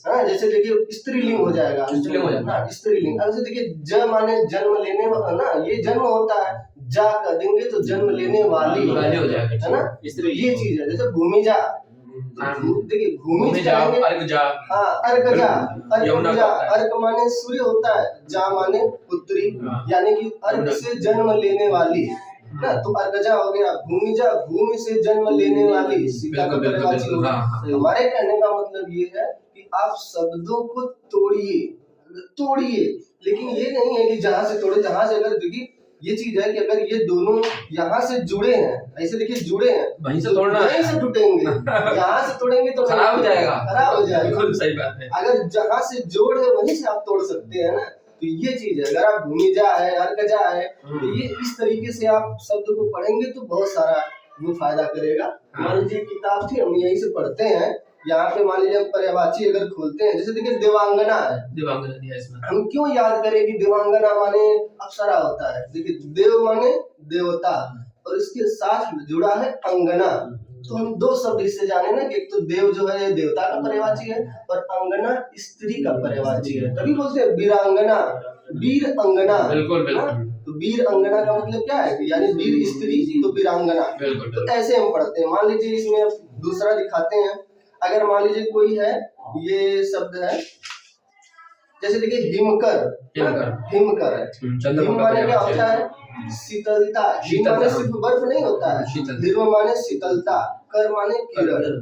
हाँ जैसे देखिए स्त्रीलिंग हो जाएगा, स्त्रीलिंग। अब देखिए ज माने जन्म लेने वाला ना, ये जन्म होता है, जा कर देंगे तो जन्म लेने वाली हो जाएगा, है ना। ये चीज है। जैसे भूमिजा, देखिए भूमि जाएंगे, हाँ अर्घ जा, अर्घ माने सूर्य होता है, जा माने पुत्री, यानी कि अर्घ से जन्म लेने वाली ना, तो अर्गजा हो गया। भूमिजा, भूमि से जन्म लेने वाली, सीता का पर्यायवाची होगा। हमारे कहने का मतलब ये है कि आप शब्दों को तोड़िए, लेकिन ये नहीं है कि जहां से तोड़े, जहां से अगर देखिए ये चीज है कि अगर ये दोनों यहाँ से जुड़े हैं, ऐसे देखिए जुड़े हैं, वहीं से तोड़ना है, वहीं से टूटेंगे, यहाँ से तोड़ेंगे तो खराब हो जाएगा, खराब हो जाएगा। बिल्कुल सही बात है। अगर जहाँ से जोड़ है वहीं से आप तोड़ सकते हैं ना, तो ये चीज है। अगर आप भूमिजा है, अर्कजा है, तो ये इस तरीके से आप शब्द को पढ़ेंगे तो बहुत सारा वो फायदा करेगा। मान लीजिए किताब थी, हम यहीं से पढ़ते हैं, यहाँ पे मान लीजिए पर्यायवाची अगर खोलते हैं, जैसे देखिए देवांगना है, देवांगना दिया इसमें, हम क्यों याद करें कि देवांगना माने अप्सरा होता है। देखिए देव माने देवता और इसके साथ जुड़ा है अंगना, तो हम दो शब्द इससे जाने ना कि एक तो देव जो है देवता का पर्यायवाची है और अंगना स्त्री का पर्यायवाची है। तभी बोलते हैं वीरांगना, वीर अंगना। बिल्कुल बिल्कुल। तो वीर अंगना का मतलब क्या है कि यानी वीर स्त्री तो वीरांगना। बिल्कुल। तो ऐसे हम पढ़ते हैं। मान लीजिए इसमें दूसरा दिखाते हैं, अगर मान लीजिए कोई है, ये शब्द है, जैसे देखिए हिमकर, हिमकर है, हिम माने क्या होता है, शीतलता। हिम माने सिर्फ बर्फ नहीं होता है, हिम माने शीतलता, कर माने किरण।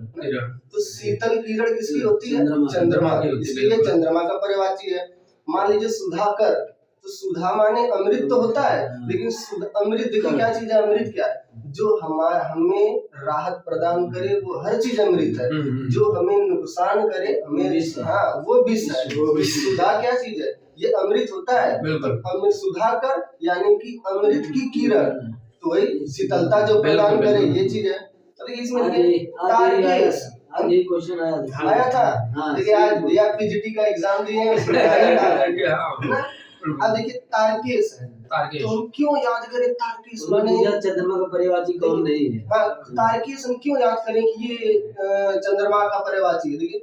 तो शीतल किरण किसकी होती है, चंद्रमा की, इसलिए चंद्रमा का पर्यायवाची है। मान लीजिए सुधाकर, तो सुधा माने अमृत तो होता है, लेकिन अमृत देखिए क्या चीज है, अमृत क्या है, जो हमें राहत प्रदान करे वो हर चीज अमृत है, जो हमें नुकसान करे हमें, हाँ वो विष है। सुधा क्या चीज है, ये अमृत होता है। अमृत सुधाकर यानी कि अमृत की किरण, तो वही शीतलता जो प्रदान करे ये चीज है। तो इसमें तारकेश ये क्वेश्चन आया था, देखिए आज या पीजीटी का एग्जाम दिए हैं। अब देखिए तारकेश है, तो हम क्यों याद करें तारकेश माने चंद्रमा का पर्यायवाची कौन नहीं है। हाँ, तारकेश हम क्यों याद करें कि ये चंद्रमा का पर्यायवाची है। देखिए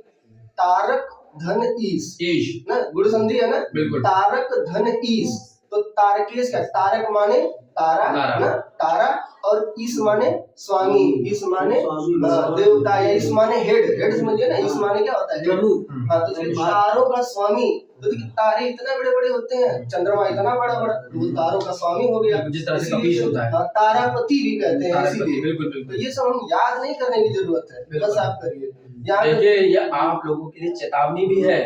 तारक धन ईश ना, गुण संधि है ना, तारक धन ईश। तो तारकेश क्या, तारक माने तारा ना, तारा, और ईश माने स्वामी, ईश माने देवता, या ईश माने हेड, हेड समझिए ना, ईश माने क्या होता है, हेड। हाँ, तो तारों का स्वामी। तो देखिए तारे इतने बड़े बड़े होते हैं, चंद्रमा इतना बड़ा बड़ा, वो तारों का स्वामी हो गया, जिस तरह से कपीश होता है, तारापति भी कहते हैं इसीलिए। तो ये सब हम याद नहीं करने की जरूरत है, बस आप करिए। देखिए ये आप लोगों के लिए चेतावनी भी है,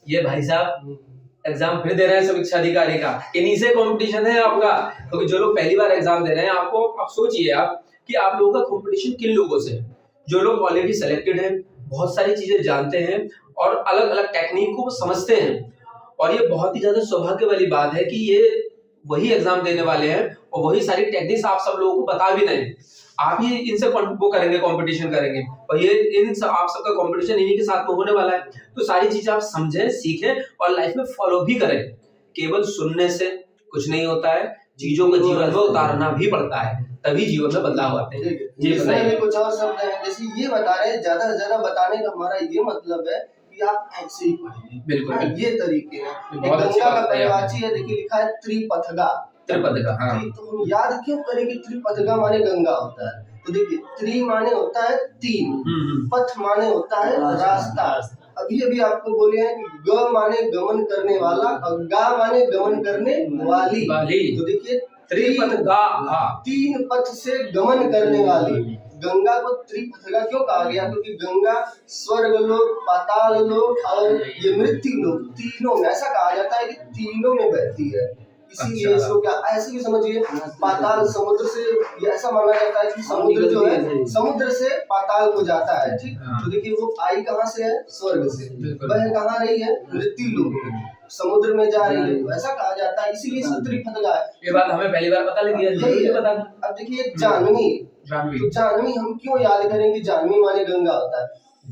ये भाई साहब एग्जाम फिर दे रहे हैं समीक्षा अधिकारी का, इन्हीं से कंपटीशन है आपका, क्योंकि जो लोग पहली बार एग्जाम दे रहे हैं, आपको आप सोचिए आप कि आप लोगों का कंपटीशन किन लोगों से, जो लोग ऑलरेडी सेलेक्टेड हैं, बहुत सारी चीजें जानते हैं और अलग अलग टेक्निक को समझते हैं। और ये बहुत ही ज्यादा सौभाग्य वाली बात है कि ये वही एग्जाम देने वाले हैं और वही सारी टेक्निक्स आप सब लोगों को बता भी नहीं, आप ही इनसे वो करेंगे, कंपटीशन करेंगे, और ये आप सबका कंपटीशन इन्हीं के साथ में होने वाला है। तो सारी चीजें आप समझें, सीखें और लाइफ में फॉलो भी करें। केवल सुनने से कुछ नहीं होता है, चीजों को जीवन में उतारना भी पड़ता है, तभी जीवन में बदलाव आते हैं। इसमें भी कुछ और शब्द हैं, जैसे ये बता रहे हैं, ज्यादा से ज्यादा बताने का हमारा ये मतलब है कि आप ऐसे ही पढ़िए। बिल्कुल ये तरीके हैं। गंगा का पर्यायवाची है, देखिए लिखा है त्रिपथगा, त्रिपथगा। हाँ। तो हम याद क्यों करें कि त्रिपथगा माने गंगा होता है। तो देखिए त्रि माने होता है तीन, पथ माने होता है रास्ता। अभी अभी आपको बोले हैं कि ग माने गमन करने वाला और गा माने गमन करने वाली। तो देखिए त्रिपथगा, तीन पथ से गमन करने वाली। गंगा को त्रिपथगा क्यों कहा गया, क्योंकि गंगा स्वर्ग लोक, पाताल लोक और ये मृत्यु लोक, तीनों में ऐसा कहा जाता है कि तीनों में बहती है, इसीलिए इसको क्या ऐसे भी समझिए, पाताल समुद्र से, ये ऐसा माना जाता है कि समुद्र जो है समुद्र से पाताल को जाता है। ठीक, तो देखिए वो आई कहाँ से है, स्वर्ग से, वह कहाँ रही है, मृत्यु लोक में, समुद्र में जा रही है, तो ऐसा कहा जाता है, इसीलिए इसको त्रिपथगा है। ये बात हमें पहली बार पता लगी है। अब देखिए जानवी, तो जानवी हम क्यों याद करें कि जानवी माने गंगा होता है।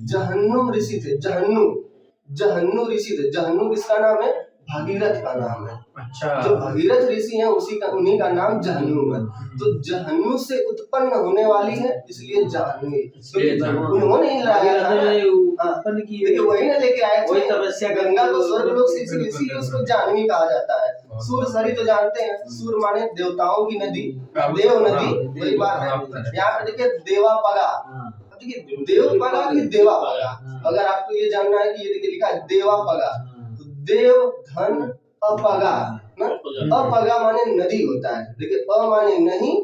जहन्नुम ऋषि थे, जहन्नु ऋषि थे। जहन्नु किसका नाम है, भगीरथ का नाम है। अच्छा। जो भगीरथ ऋषि हैं उन्हीं का नाम जहन्नु है। तो जहन्नु से उत्पन्न होने वाली है, इसलिए जाह्नवी। उन्होंने ही लाया था, देखिए वही ना लेके आए थे तपस्या, गंगा को स्वर्गलोक से, इसीलिए उसको जाह्नवी कहा जाता है। सूर सरी तो जानते हैं, सूर माने देवताओं की नदी, देव नदी, वही बात है। यहाँ पे देखिए देवापगा, देखिए देवपगा की देवापगा, अगर आपको ये जानना है कि ये देखिए लिखा है देवापगा, तो देव धन अपगा ना, अपगा माने नदी होता है। देखिए अ माने नहीं,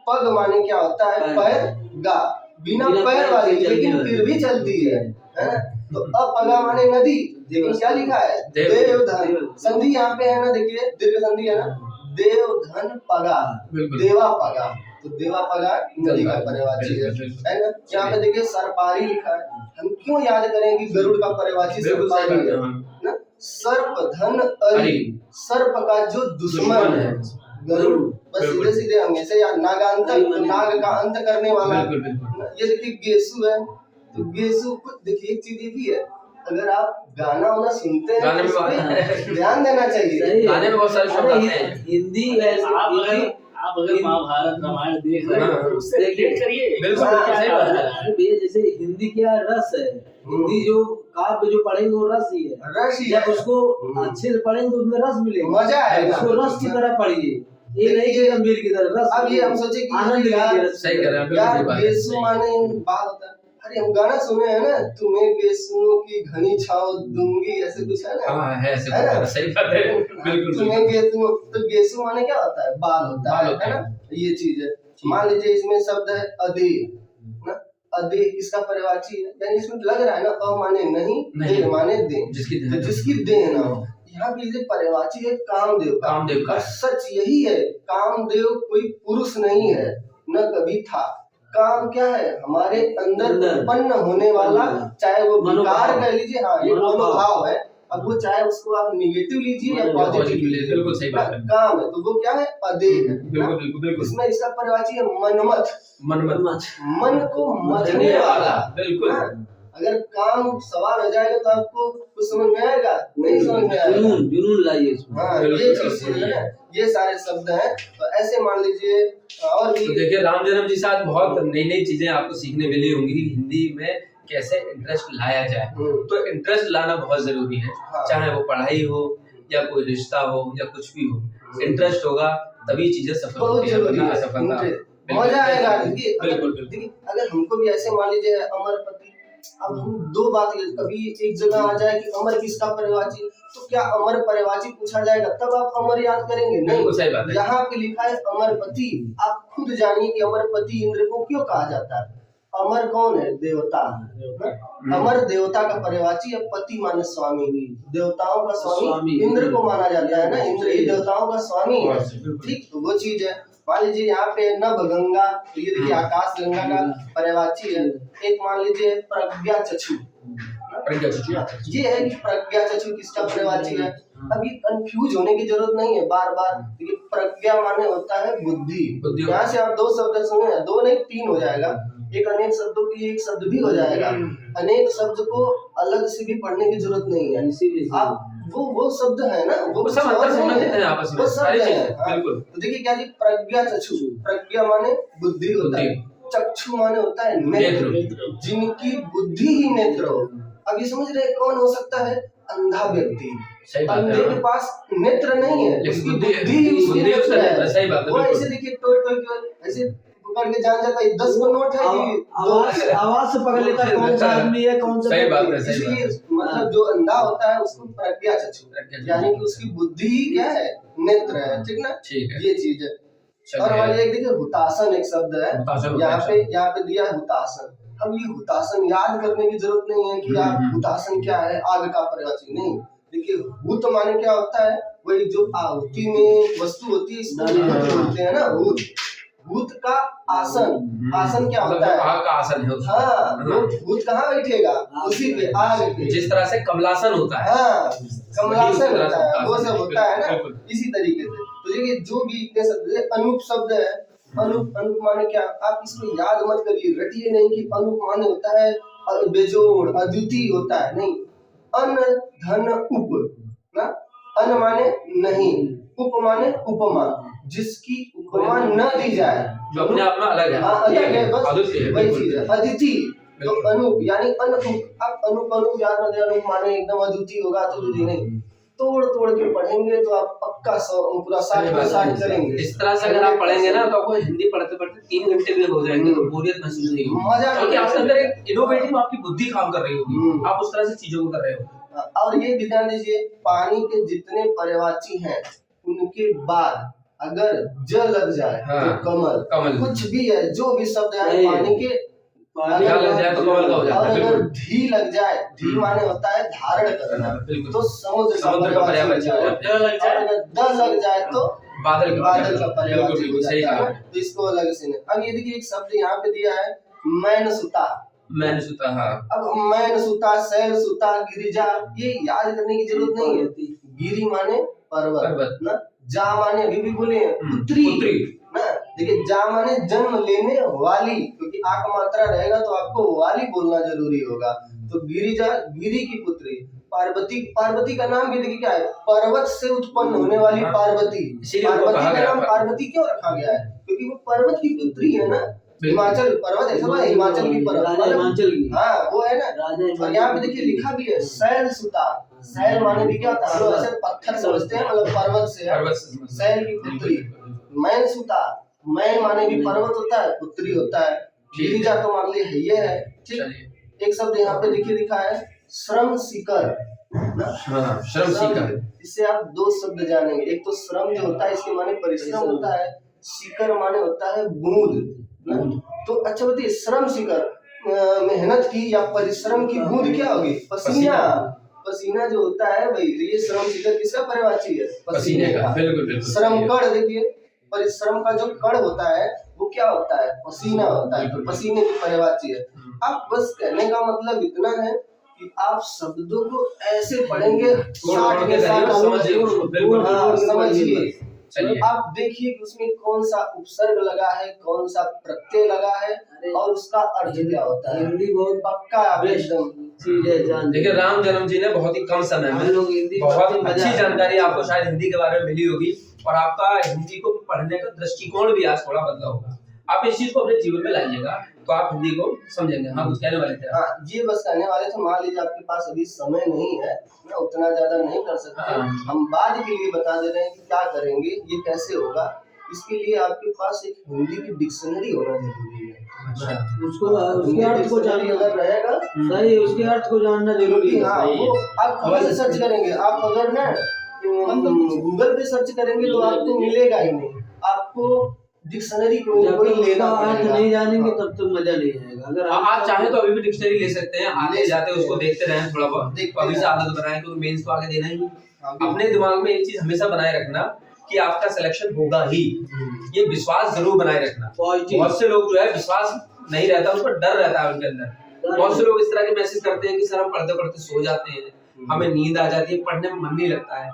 पग माने क्या होता है, पैर, गा बिना पैर वाली लेकिन फिर भी चलती है ना। तो अपगा माने नदी, देखिए क्या लिखा है, देव धन, संधि यहाँ पे है ना, देखिए दीर्घ संधि है ना, देव धन पगा, बिल्कुल। देवा पगा, तो देवा पगा नदी का पर्यायवाची है बिल्कुल। है ना। यहाँ पे देखिए सरपारी लिखा है, हम क्यों याद करें कि गरुड़ का पर्यायवाची बिल्कुल सही सरपारी बात है है। ना। सर्प धन अरि, सर्प का जो दुश्मन है गरुड़, बस बिल्कुल। सीधे सीधे हमेशा यार नागांतक, तो नाग का अंत करने वाला। बिल्कुल, बिल्कुल। ये देखिए गेसु है, तो गेसु को देखिए एक चीज ये भी है, अगर आप गाना वाना सुनते हैं गाने में तो बात- इसमें ध्यान देना चाहिए। सही है। गाने में बहुत सारे शब्द अरे आते हैं। हिंदी वैसे आप अगर महाभारत रामायण देख रहे हाँ, हैं तो उससे रिलेट करिए। बिल्कुल, क्या सही कहा बात है। जा रहा है। भैया जैसे हिंदी क्या रस है, हिंदी जो काव्य जो पढ़ेंगे वो रस ही है। रस ही जब है। उसको अच्छे से पढ़ेंगे तो उसमें रस मिलेगा, मजा आएगा। उसको रस की तरह पढ़िए, ये नहीं कि गंभीर की तरह रस। अब ये हम सोचे कि आनंद यार, लीजिए रस सही की कह रहे तरह। हैं, बिल्कुल यार सही बात है। गेसु माने बात होता है, अरे हम गाना सुने हैं ना, तुम्हें गेसुओं की घनी छाव दूंगी, ऐसे कुछ है ना। हाँ है ऐसे है ना? सही बात है। बिल्कुल तुम्हें गेसु, तो गेसु माने क्या होता है, बाल होता बाल है होता है है। ना, ये चीज है। मान लीजिए इसमें शब्द है अधे ना, अधे किसका पर्यायवाची है, यानी इसमें लग रहा है ना अ माने नहीं, दे माने दे, जिसकी तो जिसकी देह ना हो। यहाँ पे ये पर्यायवाची है कामदेव का। कामदेव का। और सच यही है, कामदेव कोई पुरुष नहीं है, न कभी था। काम क्या है, हमारे अंदर उत्पन्न होने वाला, चाहे वो विकार कह लीजिए, हाँ ये मनोभाव है। अब वो चाहे उसको आप निगेटिव लीजिए या पॉजिटिव लीजिए, बिल्कुल सही बात है। काम है, तो वो क्या है, अदेह है। बिल्कुल बिल्कुल बिल्कुल। इसमें इसका पर्यायवाची है मनमथ, मनमत, मन को मथने वाला। बिल्कुल। हाँ, अगर काम सवाल हो जाएगा तो आपको कुछ समझ में आएगा, नहीं समझ में आएगा। जुनून जुनून लाइए इसमें। हाँ ये चीज है ना, ये सारे शब्द हैं। तो ऐसे मान लीजिए और भी। तो देखिए राम जन्म जी साथ बहुत नई नई चीजें आपको सीखने मिली होंगी, हिंदी में कैसे इंटरेस्ट लाया जाए। तो इंटरेस्ट लाना बहुत जरूरी है, चाहे वो पढ़ाई हो या कोई रिश्ता हो या कुछ भी हो, इंटरेस्ट होगा तभी चीजें सफल होती है, वरना असफलता। मजा आएगा। देखिए बिल्कुल बिल्कुल। अगर हमको भी ऐसे मान लीजिए अमरपति, अब हम दो बात, कभी एक जगह आ जाए कि अमर किसका पर्यायवाची, तो क्या अमर पर्यायवाची पूछा जाएगा तब आप अमर याद करेंगे, नहीं। सही बात है। यहाँ पे लिखा है अमरपति, आप खुद जानिए कि अमरपति इंद्र को क्यों कहा जाता है। अमर कौन है, देवता। अमर देवता का पर्यायवाची है, पति माने स्वामी, देवताओं का स्वामी इंद्र को माना जाता है ना, इंद्र ही देवताओं का स्वामी है। ठीक, तो वो चीज है। मान लीजिए यहाँ पे नभ गंगा, तो ये देखिए आकाश गंगा का पर्यायवाची है। एक मान लीजिए प्रज्ञा चक्षु, ये है कि प्रज्ञा चक्षु किसका पर्यायवाची है। अभी कंफ्यूज होने की जरूरत नहीं है बार बार। देखिए प्रज्ञा माने होता है बुद्धि। यहाँ से आप दो शब्द सुने, दो नहीं तीन हो जाएगा, एक अनेक शब्दों की एक शब्द भी हो जाएगा। अनेक शब्द को अलग से भी पढ़ने की जरूरत नहीं है, इसीलिए आप वो शब्द है ना, वो सब अंतर संबंधित है आपस में, सारी चीजें। बिल्कुल। तो देखिए क्या जी, प्रज्ञा चक्षु, प्रज्ञा माने बुद्धि होता है, चक्षु माने होता है नेत्र, जिनकी बुद्धि ही नेत्र हो। अब ये समझ रहे कौन हो सकता है, अंधा व्यक्ति। अंधे के पास नेत्र नहीं है, उसकी बुद्धि ही उसकी नेत्र है। सही बात है। वो ऐसे देखिए टोट ऐसे पकड़ के जान जाता है 10 को नोट है कि आवाज से पकड़ लेता है कौन सा आदमी है कौन सा। सही बात है। इसलिए मतलब जो अंधा होता है उसको प्रज्ञा चक्षु, यानी कि उसकी बुद्धि ही क्या है, नेत्र है। ठीक ना, ये चीज है। और हमारे एक देखिए हुतासन एक शब्द है, यहाँ पे दिया है हुतासन। अब ये हुतासन याद करने की जरूरत नहीं है कि आप हुतासन क्या है, आग का पर्यायवाची नहीं। देखिए हुत माने क्या होता है, वही जो आहुति में वस्तु होती है, इसको बोलते हैं ना हुत। भूत का आसन, आसन क्या होता है, आग का आसन है। हाँ, भूत कहाँ बैठेगा, उसी पे, आग पे। जिस तरह से कमलासन होता है, हाँ कमलासन होता है, वो सब होता है ना, इसी तरीके से। तो देखिए जो भी इतने शब्द, अनूप शब्द है, अनूप माने क्या, आप इसमें याद मत करिए, रटिए नहीं कि अनूप माने होता है बेजोड़ अद्वितीय होता है, नहीं। अन धन उप ना, अन माने नहीं, उप माने उपमा, जिसकी उपमा न दी जाए, जो अपने आप में अलग है। अलग है, बस वही चीज है, अदिति। तो अनूप यानी अनूप। आप अनूप याद रखें, अनूप माने एकदम अद्वितीय होगा, तो अद्वितीय नहीं। तोड़ तोड़ के पढ़ेंगे तो आप पक्का पूरा 60% करेंगे। इस तरह से अगर आप पढ़ेंगे ना, तो आपको हिंदी पढ़ते पढ़ते 3 घंटे भी हो जाएंगे, तो बोरियत महसूस नहीं होगी, मजा, क्योंकि आपके अंदर एक इनोवेटिव आपकी बुद्धि काम कर रही होगी, आप उस तरह से चीजों को कर रहे हो। और ये भी ध्यान दीजिए, पानी के जितने पर्यायवाची हैं उनके बाद अगर ज लग जाए तो कमल, कुछ भी है, जो भी शब्द है पानी के ध्यान लग जाए तो कमल का हो जाता और है। अगर बिल्कुल धी लग जाए, धी माने होता है धारण करना, बिल्कुल। तो समुद्र का समुद्र का पर्यायवाची हो पर्यायवाची जाए। हो जाता है। लग और जाए अगर द लग जाए तो बादल का बादल का बिल्कुल पर्यायवाची हो बिल्कुल सही जाता कहा है। आपने। तो इसको अलग से नहीं। अब ये देखिए एक शब्द यहाँ पे दिया है मैनसुता। मैंने सुता हाँ अब मैनसुता, शैलसुता, गिरिजा, ये याद करने की जरूरत नहीं है। गिरी माने पर्वत पर्वत। ना, जा माने अभी भी बोले हैं पुत्री पुत्री। ना। देखिए जा माने जन्म लेने वाली, क्योंकि आ का मात्रा रहेगा तो आपको वाली बोलना जरूरी होगा। तो गिरिजा, गिरी की पुत्री। पार्वती, पार्वती का नाम भी देखिए क्या है, पर्वत से उत्पन्न होने वाली पार्वती। इसीलिए उनको पार्वती कहा का गया नाम पार्वती क्यों रखा गया है, क्योंकि वो पर्वत की पुत्री है ना। हिमाचल पर्वत ऐसा ना, हिमाचल की पर्वत राजा हिमाचल की। हाँ वो है ना। राजा और यहाँ पे देखिए लिखा भी है शैल सुता। शैल माने भी क्या होता है, हम लोग ऐसे पत्थर समझते हैं, मतलब पर्वत से है। पर्वत से समझते हैं। शैल की पुत्री। मैन सुता, मैन माने भी पर्वत होता है, पुत्री होता है। गिरिजा तो मान ली है, ये है ठीक। चलिए एक शब्द यहाँ पे देखिए लिखा है श्रम सीकर ना। हाँ श्रम सीकर। इससे आप दो शब्द जानेंगे, एक तो श्रम जो होता है इसके माने परिश्रम होता है, सीकर माने होता है बूंद ना। तो अच्छा बताइए श्रम सीकर मेहनत की या परिश्रम की बूंद क्या होगी, पसीना। पसीना जो होता है भाई, तो ये श्रम सीकर किसका पर्यायवाची है, पसीने का। बिल्कुल बिल्कुल श्रम कण देखिए, परिश्रम का जो कण होता है वो क्या होता है, पसीना होता है। बिल्कुल। पसीने की पर्यायवाची है। अब बस कहने का मतलब इतना है कि आप शब्दों को ऐसे पढ़ेंगे, साथ में साथ समझिए। चलिए आप देखिए कि उसमें कौन सा उपसर्ग लगा है, कौन सा प्रत्यय लगा है, और उसका अर्थ क्या होता है। हिंदी बहुत पक्का आप एकदम चीज है जान। देखिए राम जन्म जी ने बहुत ही कम समय हम में लोग हिंदी बहुत पढ़ते हैं, अच्छी मजा जानकारी आपको शायद हिंदी के बारे में मिली होगी, और आपका हिंदी को पढ़ने का दृष्टिकोण भी आज थोड़ा बदला होगा। आप इस चीज को अपने जीवन में लाइएगा तो आप हिंदी को समझेंगे। हाँ कुछ कहने वाले थे आप? हाँ ये बस कहने वाले थे। मान लीजिए आपके पास अभी समय नहीं है ना, उतना ज्यादा नहीं कर सकते, हाँ। हम बाद के लिए बता दे रहे हैं कि क्या करेंगे, ये कैसे होगा। इसके लिए आपके पास एक हिंदी की डिक्शनरी होना जरूरी है। अच्छा उसको उसके अर्थ को जानना अगर रहेगा सही, उसके अर्थ को जानना जरूरी है। हाँ, वो आप कहाँ से सर्च करेंगे, आप अगर ना गूगल पे सर्च करेंगे तो आपको मिलेगा ही नहीं, आपको डिक्शनरी कोई जब कोई तक लेना उसका अर्थ पड़ेगा। नहीं जानेंगे हाँ। तब तक मजा नहीं आएगा। अगर आप चाहे तो अभी भी डिक्शनरी ले सकते हैं, आते ले जाते सकते उसको हैं। देखते रहें थोड़ा बहुत। देखते अभी से रहें। आदत बनाए तो मेंस तो आगे देना ही है। हाँ, बिल्कुल। अपने दिमाग में एक चीज हमेशा बनाए रखना कि आपका सिलेक्शन होगा ही, ये विश्वास जरूर बनाए रखना। बहुत से लोग जो है विश्वास नहीं रहता, उनको डर रहता है उनके अंदर। बहुत से लोग इस तरह के मैसेज करते हैं कि सर हम पढ़ते पढ़ते सो जाते हैं, हमें नींद आ जाती है, पढ़ने में मन नहीं लगता है।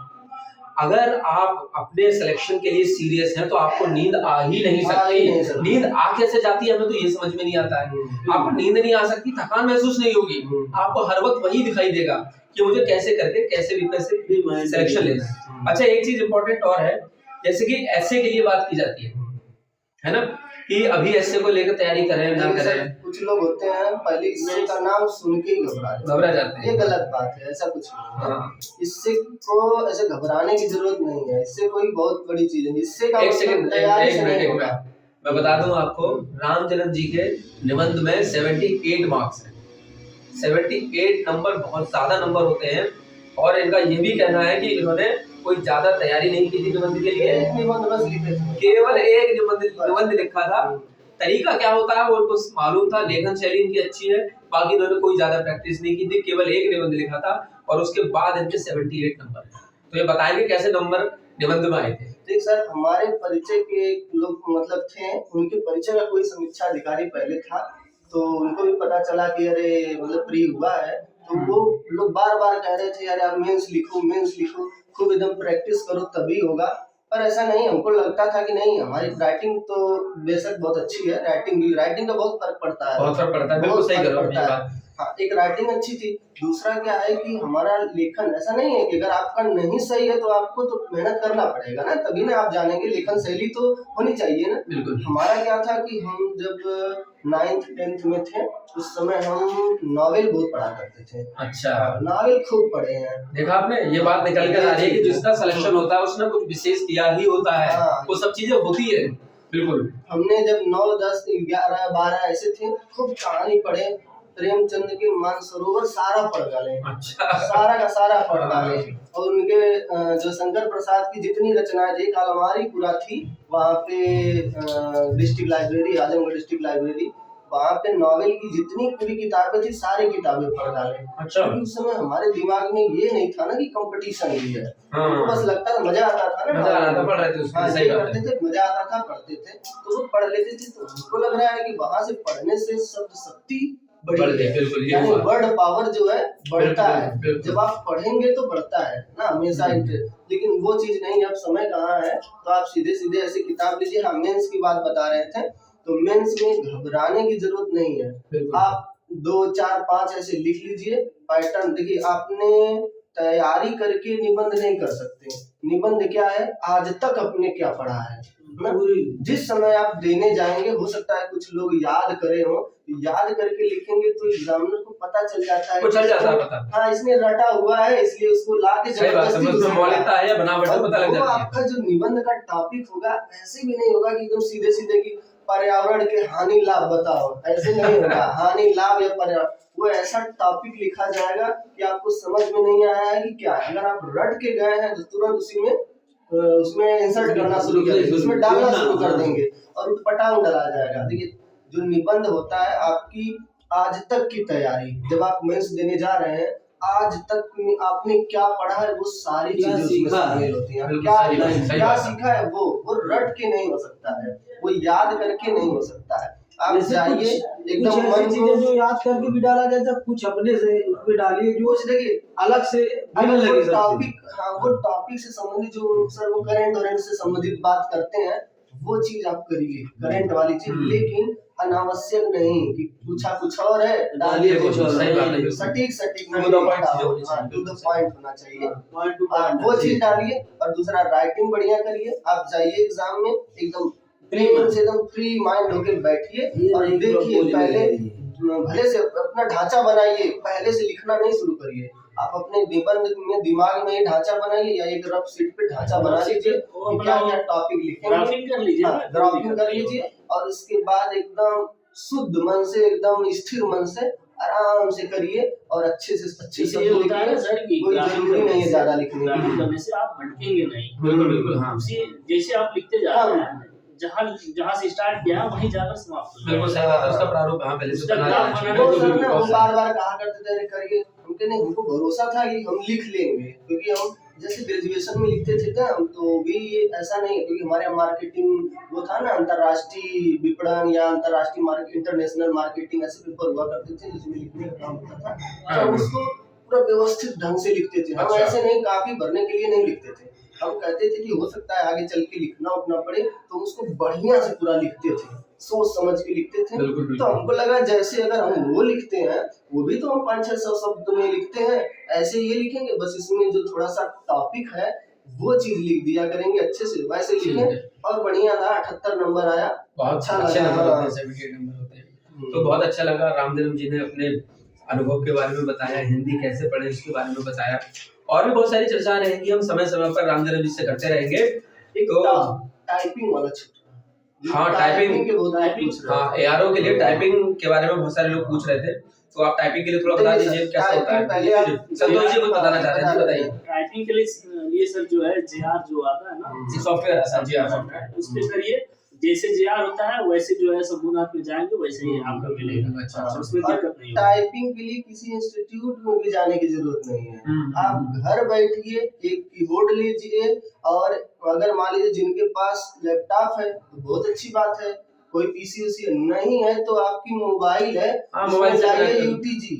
अगर आप अपने सिलेक्शन के लिए सीरियस हैं तो आपको नींद आ ही नहीं सकती। नींद आ कैसे जाती है हमें तो ये समझ में नहीं आता है। आपको नींद नहीं आ सकती, थकान महसूस नहीं होगी, आपको हर वक्त वही दिखाई देगा कि मुझे कैसे करके कैसे भी सिलेक्शन लेना है। अच्छा एक चीज इंपॉर्टेंट और है, जैसे कि ऐसे के लिए बात की जाती है ना, कि अभी ऐसे को लेकर तैयारी करें ना करें। कुछ लोग होते हैं पहले इससे का नाम सुन के ही घबरा जाते हैं। ये गलत बात है, ऐसा कुछ नहीं है। हाँ। इससे को ऐसे घबराने की जरूरत नहीं है, इससे कोई बहुत बड़ी चीज है। इससे का एक मतलब सेकंड तैयारी से नहीं होगा। मैं बता दूं आपको, राम जन्म जी के निबंध में 78 मार्क्स हैं। 78 नंबर बहुत ज्यादा नंबर होते हैं, और इनका ये भी कहना है कि इन्होंने कोई ज्यादा तैयारी नहीं की थी निबंध के लिए, एक निबंध बस लिखे थे। केवल एक निबंध लिखा था। तरीका क्या होता है वो उनको मालूम था, लेखन शैली इनकी अच्छी है, बाकी इन्होंने कोई ज्यादा प्रैक्टिस नहीं की थी, केवल एक निबंध लिखा था, और उसके बाद इनके 78 नंबर। तो ये बताएंगे कैसे नंबर निबंध में आए थे। देख सर, हमारे परिचय के लोग मतलब थे, उनके परिचय का कोई समीक्षा अधिकारी पहले था, तो उनको भी पता चला कि अरे मतलब प्री हुआ है, तो वो लोग बार बार कह रहे थे अरे आप मेंस लिखो, खूब एकदम प्रैक्टिस करो तभी होगा। पर ऐसा नहीं, हमको लगता था कि नहीं, हमारी राइटिंग तो बेशक बहुत अच्छी है, राइटिंग का बहुत फर्क पड़ता है। बहुत फर्क पड़ता है, बिल्कुल सही करो ये बात। हाँ, एक राइटिंग अच्छी थी, दूसरा क्या है कि हमारा लेखन ऐसा नहीं है कि अगर आपका नहीं सही है तो आपको तो मेहनत करना पड़ेगा ना, तभी ना आप जानेंगे। लेखन शैली तो होनी चाहिए ना। बिल्कुल। हमारा क्या था कि हम जब 9th 10th में थे उस समय हम नॉवेल बहुत पढ़ा करते थे। अच्छा, नॉवेल खूब पढ़े हैं। देखा आपने, ये बात निकल कर आ रही है कि जिसका सिलेक्शन होता है उसने कुछ विशेष किया ही होता है। हाँ। वो सब चीजें होती है। बिल्कुल। हमने जब 9, 10, 11, 12 ऐसे थे, खूब कहानी पढ़े, प्रेमचंद के मानसरोवर सारा पढ़ डाले। अच्छा। सारा का सारा पढ़ डाले। और उनके जो शंकर प्रसाद की जितनी रचनाएं थी, एक अलमारी पूरा थी वहाँ पे district library, Azamgarh district library, वहाँ पे नॉवेल की जितनी पूरी किताबें थी सारी किताबें पढ़ डाले। अच्छा। क्योंकि उस समय हमारे दिमाग में ये नहीं था ना कि कंपटीशन भी है, हाँ। हमको बस लगता था मजा आता था ना, मजा आ रहा था, पढ़ रहे थे उसमें, हाँ, सही ये बात करते है। थे, मजा आता था, पढ़ते थे तो वो पढ़ लेते थे। तो हमको लग रहा है कि वहाँ से पढ़ने से शब्द शक्ति बढ़ बढ़ी गई, है, बिल्कुल, ये यानी हुआ। वर्ड पावर जो है बढ़ता बिल्कुल, है। बिल्कुल। जब आप पढ़ेंगे तो बढ़ता है ना हमेशा इंटरेस्ट, लेकिन वो चीज नहीं है, अब समय कहाँ है। तो आप सीधे सीधे ऐसी किताब लीजिए। हाँ, मेंस की बात बता रहे थे, तो मेंस में घबराने की जरूरत नहीं है। बिल्कुल। आप 2 4 5 ऐसे लिख लीजिए पैटर्न। देखिए, आपने तैयारी करके निबंध नहीं कर सकते। निबंध क्या है, आज तक आपने क्या पढ़ा है ना? जिस समय आप देने जाएंगे, हो सकता है कुछ लोग याद करे हो, याद करके लिखेंगे तो एग्जामिनर को पता चल जाता है, चल जाता है पता। हाँ, इसने रटा हुआ है इसलिए उसको ला के सही बात है, उसमें मौलिकता है या बनावट है पता लग जाती है। आपका जो निबंध का टॉपिक होगा ऐसे भी नहीं होगा कि एकदम सीधे सीधे की पर्यावरण के हानि लाभ बताओ, ऐसे नहीं होगा। हानि लाभ या पर्यावरण, वो ऐसा टॉपिक लिखा जाएगा कि आपको समझ में नहीं आया है कि क्या है। अगर आप रट के गए हैं तो तुरंत उसी में उसमें इंसर्ट करना शुरू कर देंगे, उसमें डालना शुरू कर देंगे और उटपटांग डला जाएगा। देखिए, जो निबंध होता है आपकी आज तक की तैयारी, जब आप मेंस देने जा रहे हैं, आज तक में आपने क्या पढ़ा है वो सारी चीजें उसमें शामिल होती हैं। क्या सीखा है वो रट के नहीं हो सकता है, वो याद करके नहीं हो सकता है। आप जाइए एकदम मन चीजें जो याद करके भी डाला जाए, जब कुछ अपने से उसमें डालिए जो देखिए अलग से वो टॉपिक, हाँ, वो टॉपिक से संबंधित जो सर वो करंट से संबंधित बात करते हैं वो चीज आप करिए, करंट वाली चीज। लेकिन अनावश्यक नहीं कि पूछा कुछ और है डालिए कुछ और। सही बात है, सटीक टू द पॉइंट होना चाहिए, वो चीज डालिए। और दूसरा, राइटिंग बढ़िया करिए। आप जाइए एग्जाम में एकदम फ्री माइंड होके बैठिए और देखिए, पहले भले से अपना ढांचा बनाइए, पहले से लिखना नहीं शुरू करिए। आप अपने निबंध में दिमाग में ही ढांचा बनाइए या एक रफ शीट पे ढांचा बना लीजिए कि क्या क्या टॉपिक लिखेंगे, ग्राफिंग कर लीजिए, ग्राफिंग कर लीजिए। और उसके बाद एकदम शुद्ध मन से, एकदम स्थिर मन से आराम से करिए और अच्छे से ये होता है ना सर की कोई जरूरी नहीं है ज्यादा लिखने ग्राफिंग करने से आप भटकेंगे नहीं। बिल्कुल बिल्कुल, हाँ, जैसे आप लिखते जा रहे हैं, जहाँ से स्टार्ट किया है वहीं जाकर समाप्त हो। बिल्कुल सही बात है, उसका प्रारूप हाँ पहले से बना लेना चाहिए। वो सर ना हम बार-बार कहा करते थे अरे करिए, हमको भरोसा था कि हम लिख लेंगे, क्योंकि हम जैसे ग्रेजुएशन में लिखते थे ना, तो भी ऐसा नहीं है, क्योंकि हमारे यहाँ मार्केटिंग वो था ना, अंतर्राष्ट्रीय विपणन या अंतर्राष्ट्रीय मार्केट, इंटरनेशनल मार्केटिंग, ऐसे पेपर हुआ करते थे जिसमें लिखने का काम होता था। तो उसको पूरा व्यवस्थित ढंग से लिखते थे हम। ऐसे नहीं काफी भरने के लिए नहीं लिखते थे, हम कहते थे कि हो सकता है आगे चल के लिखना उठना पड़े, तो उसको बढ़िया से पूरा लिखते थे, सोच समझ के लिखते थे। तो हमको लगा जैसे अगर हम वो लिखते हैं, वो भी तो हम 500-600 शब्द में लिखते हैं, ऐसे ये लिखेंगे, बस इसमें जो थोड़ा सा टॉपिक है वो चीज लिख दिया करेंगे अच्छे से, वैसे लिखें। और बढ़िया था, 78 नंबर आया, बहुत अच्छा अच्छे लगा। नंबर होते हैं, 78 नंबर होते हैं। तो बहुत अच्छा लगा, रामजन्म जी ने अपने अनुभव के बारे में बताया, हिंदी कैसे पढ़े उसके बारे में बताया, और भी बहुत सारी चर्चा रहेंगी, हम समय समय पर रामजन्म जी से करते रहेंगे। तो टाइपिंग वाला हाँ, टाइपिंग, हाँ, एआरओ के लिए टाइपिंग के बारे में बहुत सारे लोग पूछ रहे थे, तो आप टाइपिंग के लिए थोड़ा बता दीजिए कैसा होता है। पहले संतोष जी कुछ बताना चाह रहे हैं, जी बताइए। टाइपिंग के लिए सर जो है जेआर जो आता है ना, सॉफ्टवेयर है सर, जेआर सॉफ्टवेयर, उस पे सर ये जैसे जेआर होता है वैसे जो है संपूर्णार्थ में जाएंगे वैसे ही आपका मिलेगा। अच्छा, उसमें दिक्कत नहीं होगी। टाइपिंग के लिए किसी इंस्टीट्यूट में भी जाने की जरूरत नहीं है। आप घर बैठिए, एक कीबोर्ड लीजिए, और अगर मान लीजिए जिनके पास लैपटॉप है तो बहुत अच्छी बात है, कोई पीसी उसी नहीं है तो आपकी मोबाइल है, मोबाइल से जाइए यूटीजी,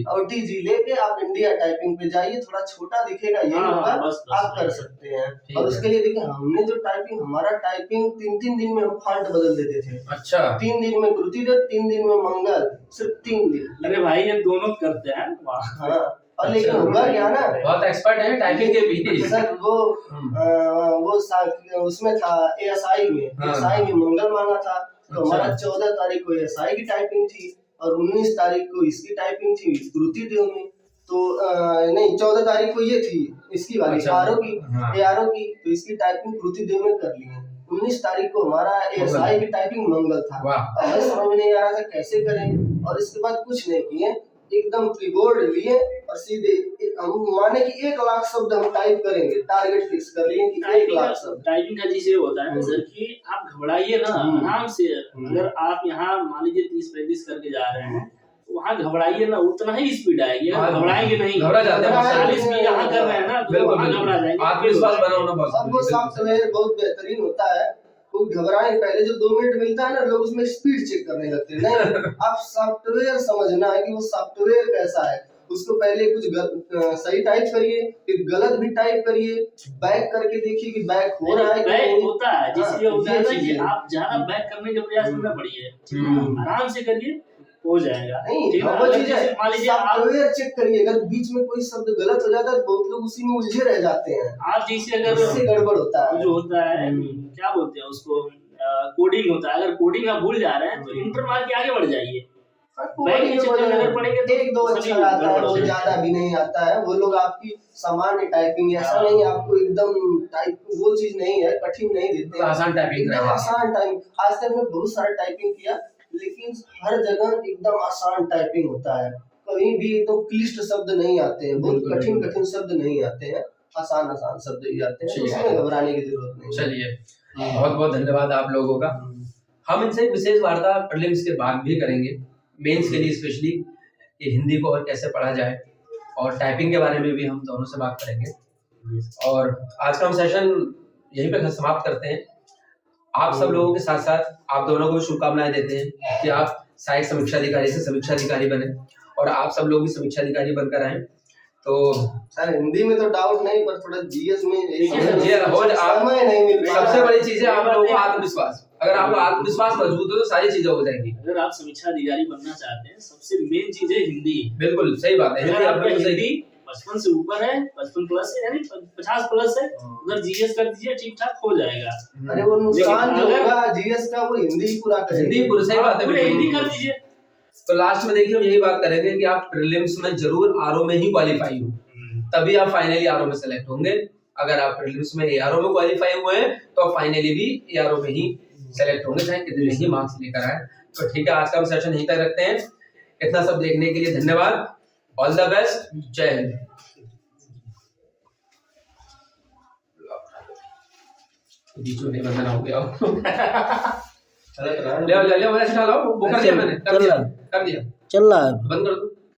ओटीजी लेके आप इंडिया टाइपिंग पे जाइए, थोड़ा छोटा दिखेगा ये होगा, आप कर सकते हैं। और उसके लिए देखिए, हमने जो टाइपिंग, हमारा टाइपिंग 3-3 दिन में हम फॉन्ट बदल देते थे। अच्छा, 3 दिन में कृतिदत्त, 3 दिन में मंगल, सिर्फ 3 दिन। अरे भाई ये दोनों करते हैं। हाँ, और लेकिन होगा क्या ना, बहुत एक्सपर्ट है टाइपिंग के भी सर। वो उसमें था एएसआई में मंगल मांगा था, तो हमारा 14 तारीख को एएसआई की टाइपिंग थी और 19 तारीख को इसकी टाइपिंग थी कृति देव में। तो नहीं, 14 तारीख को ये थी इसकी वाली एआरओ की, तो इसकी टाइपिंग कृति देव में कर ली है। 19 तारीख को हमारा एएसआई की टाइपिंग मंगल था। हमें समझ में नहीं आ रहा था कैसे करें, और इसके बाद कुछ नहीं किए, एकदम कीबोर्ड लिए और सीधे हम माने कि 1 लाख शब्द हम टाइप करेंगे, टारगेट फिक्स कर लिए कि 1 लाख शब्द। टाइपिंग का जिसे होता है सर कि आप घबराइए ना, आराम से। अगर आप यहाँ मान लीजिए 30-35 करके जा रहे हैं, वहाँ घबराइए ना, उतना ही स्पीड आएगी। घबराएंगे नहीं, घबरा जाते हैं। 40 भी यहाँ कर रहे हैं ना, तो वहाँ घबरा जाएंगे। आत्मविश्वास बनाना बहुत अब वो सॉफ्टवेयर बहुत बेहतरीन होता है, कोई घबराए पहले जो 2 मिनट मिलता है ना, लोग उसमें स्पीड चेक करने लगते हैं। नहीं, आप सॉफ्टवेयर समझना है कि वो सॉफ्टवेयर कैसा है, उसको पहले कुछ सही टाइप करिए, फिर गलत भी टाइप करिए, बैक करके देखिए कि बैक हो रहा है कि बैक नहीं। होता है, जिसलिए होता है ना कि चीजें। आप ज्यादा बैक करने का प्रयास न पड़िए, आराम से करिए, हो जाएगा। नहीं, ठीक है, वो अगर चीज जैसे मान लीजिए आप सॉफ्टवेयर चेक करिए, अगर बीच में कोई शब्द गलत हो जाता है तो बहुत लोग उसी में उलझे रह जाते हैं, जैसे अगर इससे गड़बड़ होता है। जो होता है क्या बोलते हैं उसको, कोडिंग होता है। अगर कोडिंग आप भूल जा रहे हैं तो इंटर मार के आगे बढ़ जाइए। बैक के चक्कर में अगर पड़ेंगे तो 1-2 अच्छा आता है, बहुत ज्यादा भी नहीं आता है। वो लोग आपकी सामान्य टाइपिंग, ऐसा नहीं आपको एकदम टाइप वो चीज नहीं है, कठिन नहीं देते, आसान टाइपिंग एकदम आसान टाइपिंग। आज तक मैं बहुत सारा टाइपिंग किया, लेकिन हर जगह एकदम आसान टाइपिंग होता है, कहीं भी एकदम क्लिष्ट शब्द नहीं आते हैं, बहुत कठिन कठिन शब्द नहीं आते हैं, आसान आसान शब्द ही आते हैं, उसमें घबराने की जरूरत नहीं। चलिए, बहुत बहुत धन्यवाद आप लोगों का। हम इनसे विशेष वार्ता प्रीलिम्स के बाद भी करेंगे, मेंस के लिए स्पेशली, कि हिंदी को और कैसे पढ़ा जाए, और टाइपिंग के बारे में भी हम दोनों से बात करेंगे। और आज का हम सेशन यहीं पे समाप्त करते हैं। आप सब लोगों के साथ साथ आप दोनों को भी शुभकामनाएं देते हैं कि आप सहायक समीक्षा अधिकारी से समीक्षा अधिकारी बने, और आप सब लोग भी समीक्षा अधिकारी बनकर आए। तो सर हिंदी में तो डाउट नहीं, पर थोड़ा जीएस में समय नहीं मिल रहा। सबसे बड़ी चीज है आप लोगों का आत्मविश्वास। अगर आपका आत्मविश्वास मजबूत हो तो सारी चीजें हो जाएंगी। अगर आप समीक्षा अधिकारी बनना चाहते हैं, सबसे मेन चीज है हिंदी। बिल्कुल सही बात है। अगर आपका हिंदी 55 से ऊपर है, 55 प्लस है, यानी 50 प्लस है, उधर जीएस कर दीजिए, ठीक ठाक हो जाएगा। अरे वो नुकसान जो होगा जीएस का, वो हिंदी ही पूरा करेंगे। हिंदी पूरी सही बात है, हिंदी कर दीजिए। तो लास्ट में देखिए हम यही बात करेंगे कि आप प्रीलिम्स में जरूर आरओ में ही क्वालिफाई हो, तभी आप फाइनली आरओ में सेलेक्ट होंगे। अगर आप प्रीलिम्स में एआरओ में क्वालिफाई हुए हैं तो आप फाइनली भी एआरओ में ही सेलेक्ट होंगे, चाहे कितने ही मार्क्स लेकर आए। तो ठीक है, आज का हम सेशन यहीं तक रखते हैं। इतना सब देखने के लिए धन्यवाद। All the best. जय हिंद। बीचों में बंधना हो गया। ले ले ले, वो ऐसे डालो, वो कर दिया मैंने, कर दिया चल रहा है बंद कर दो।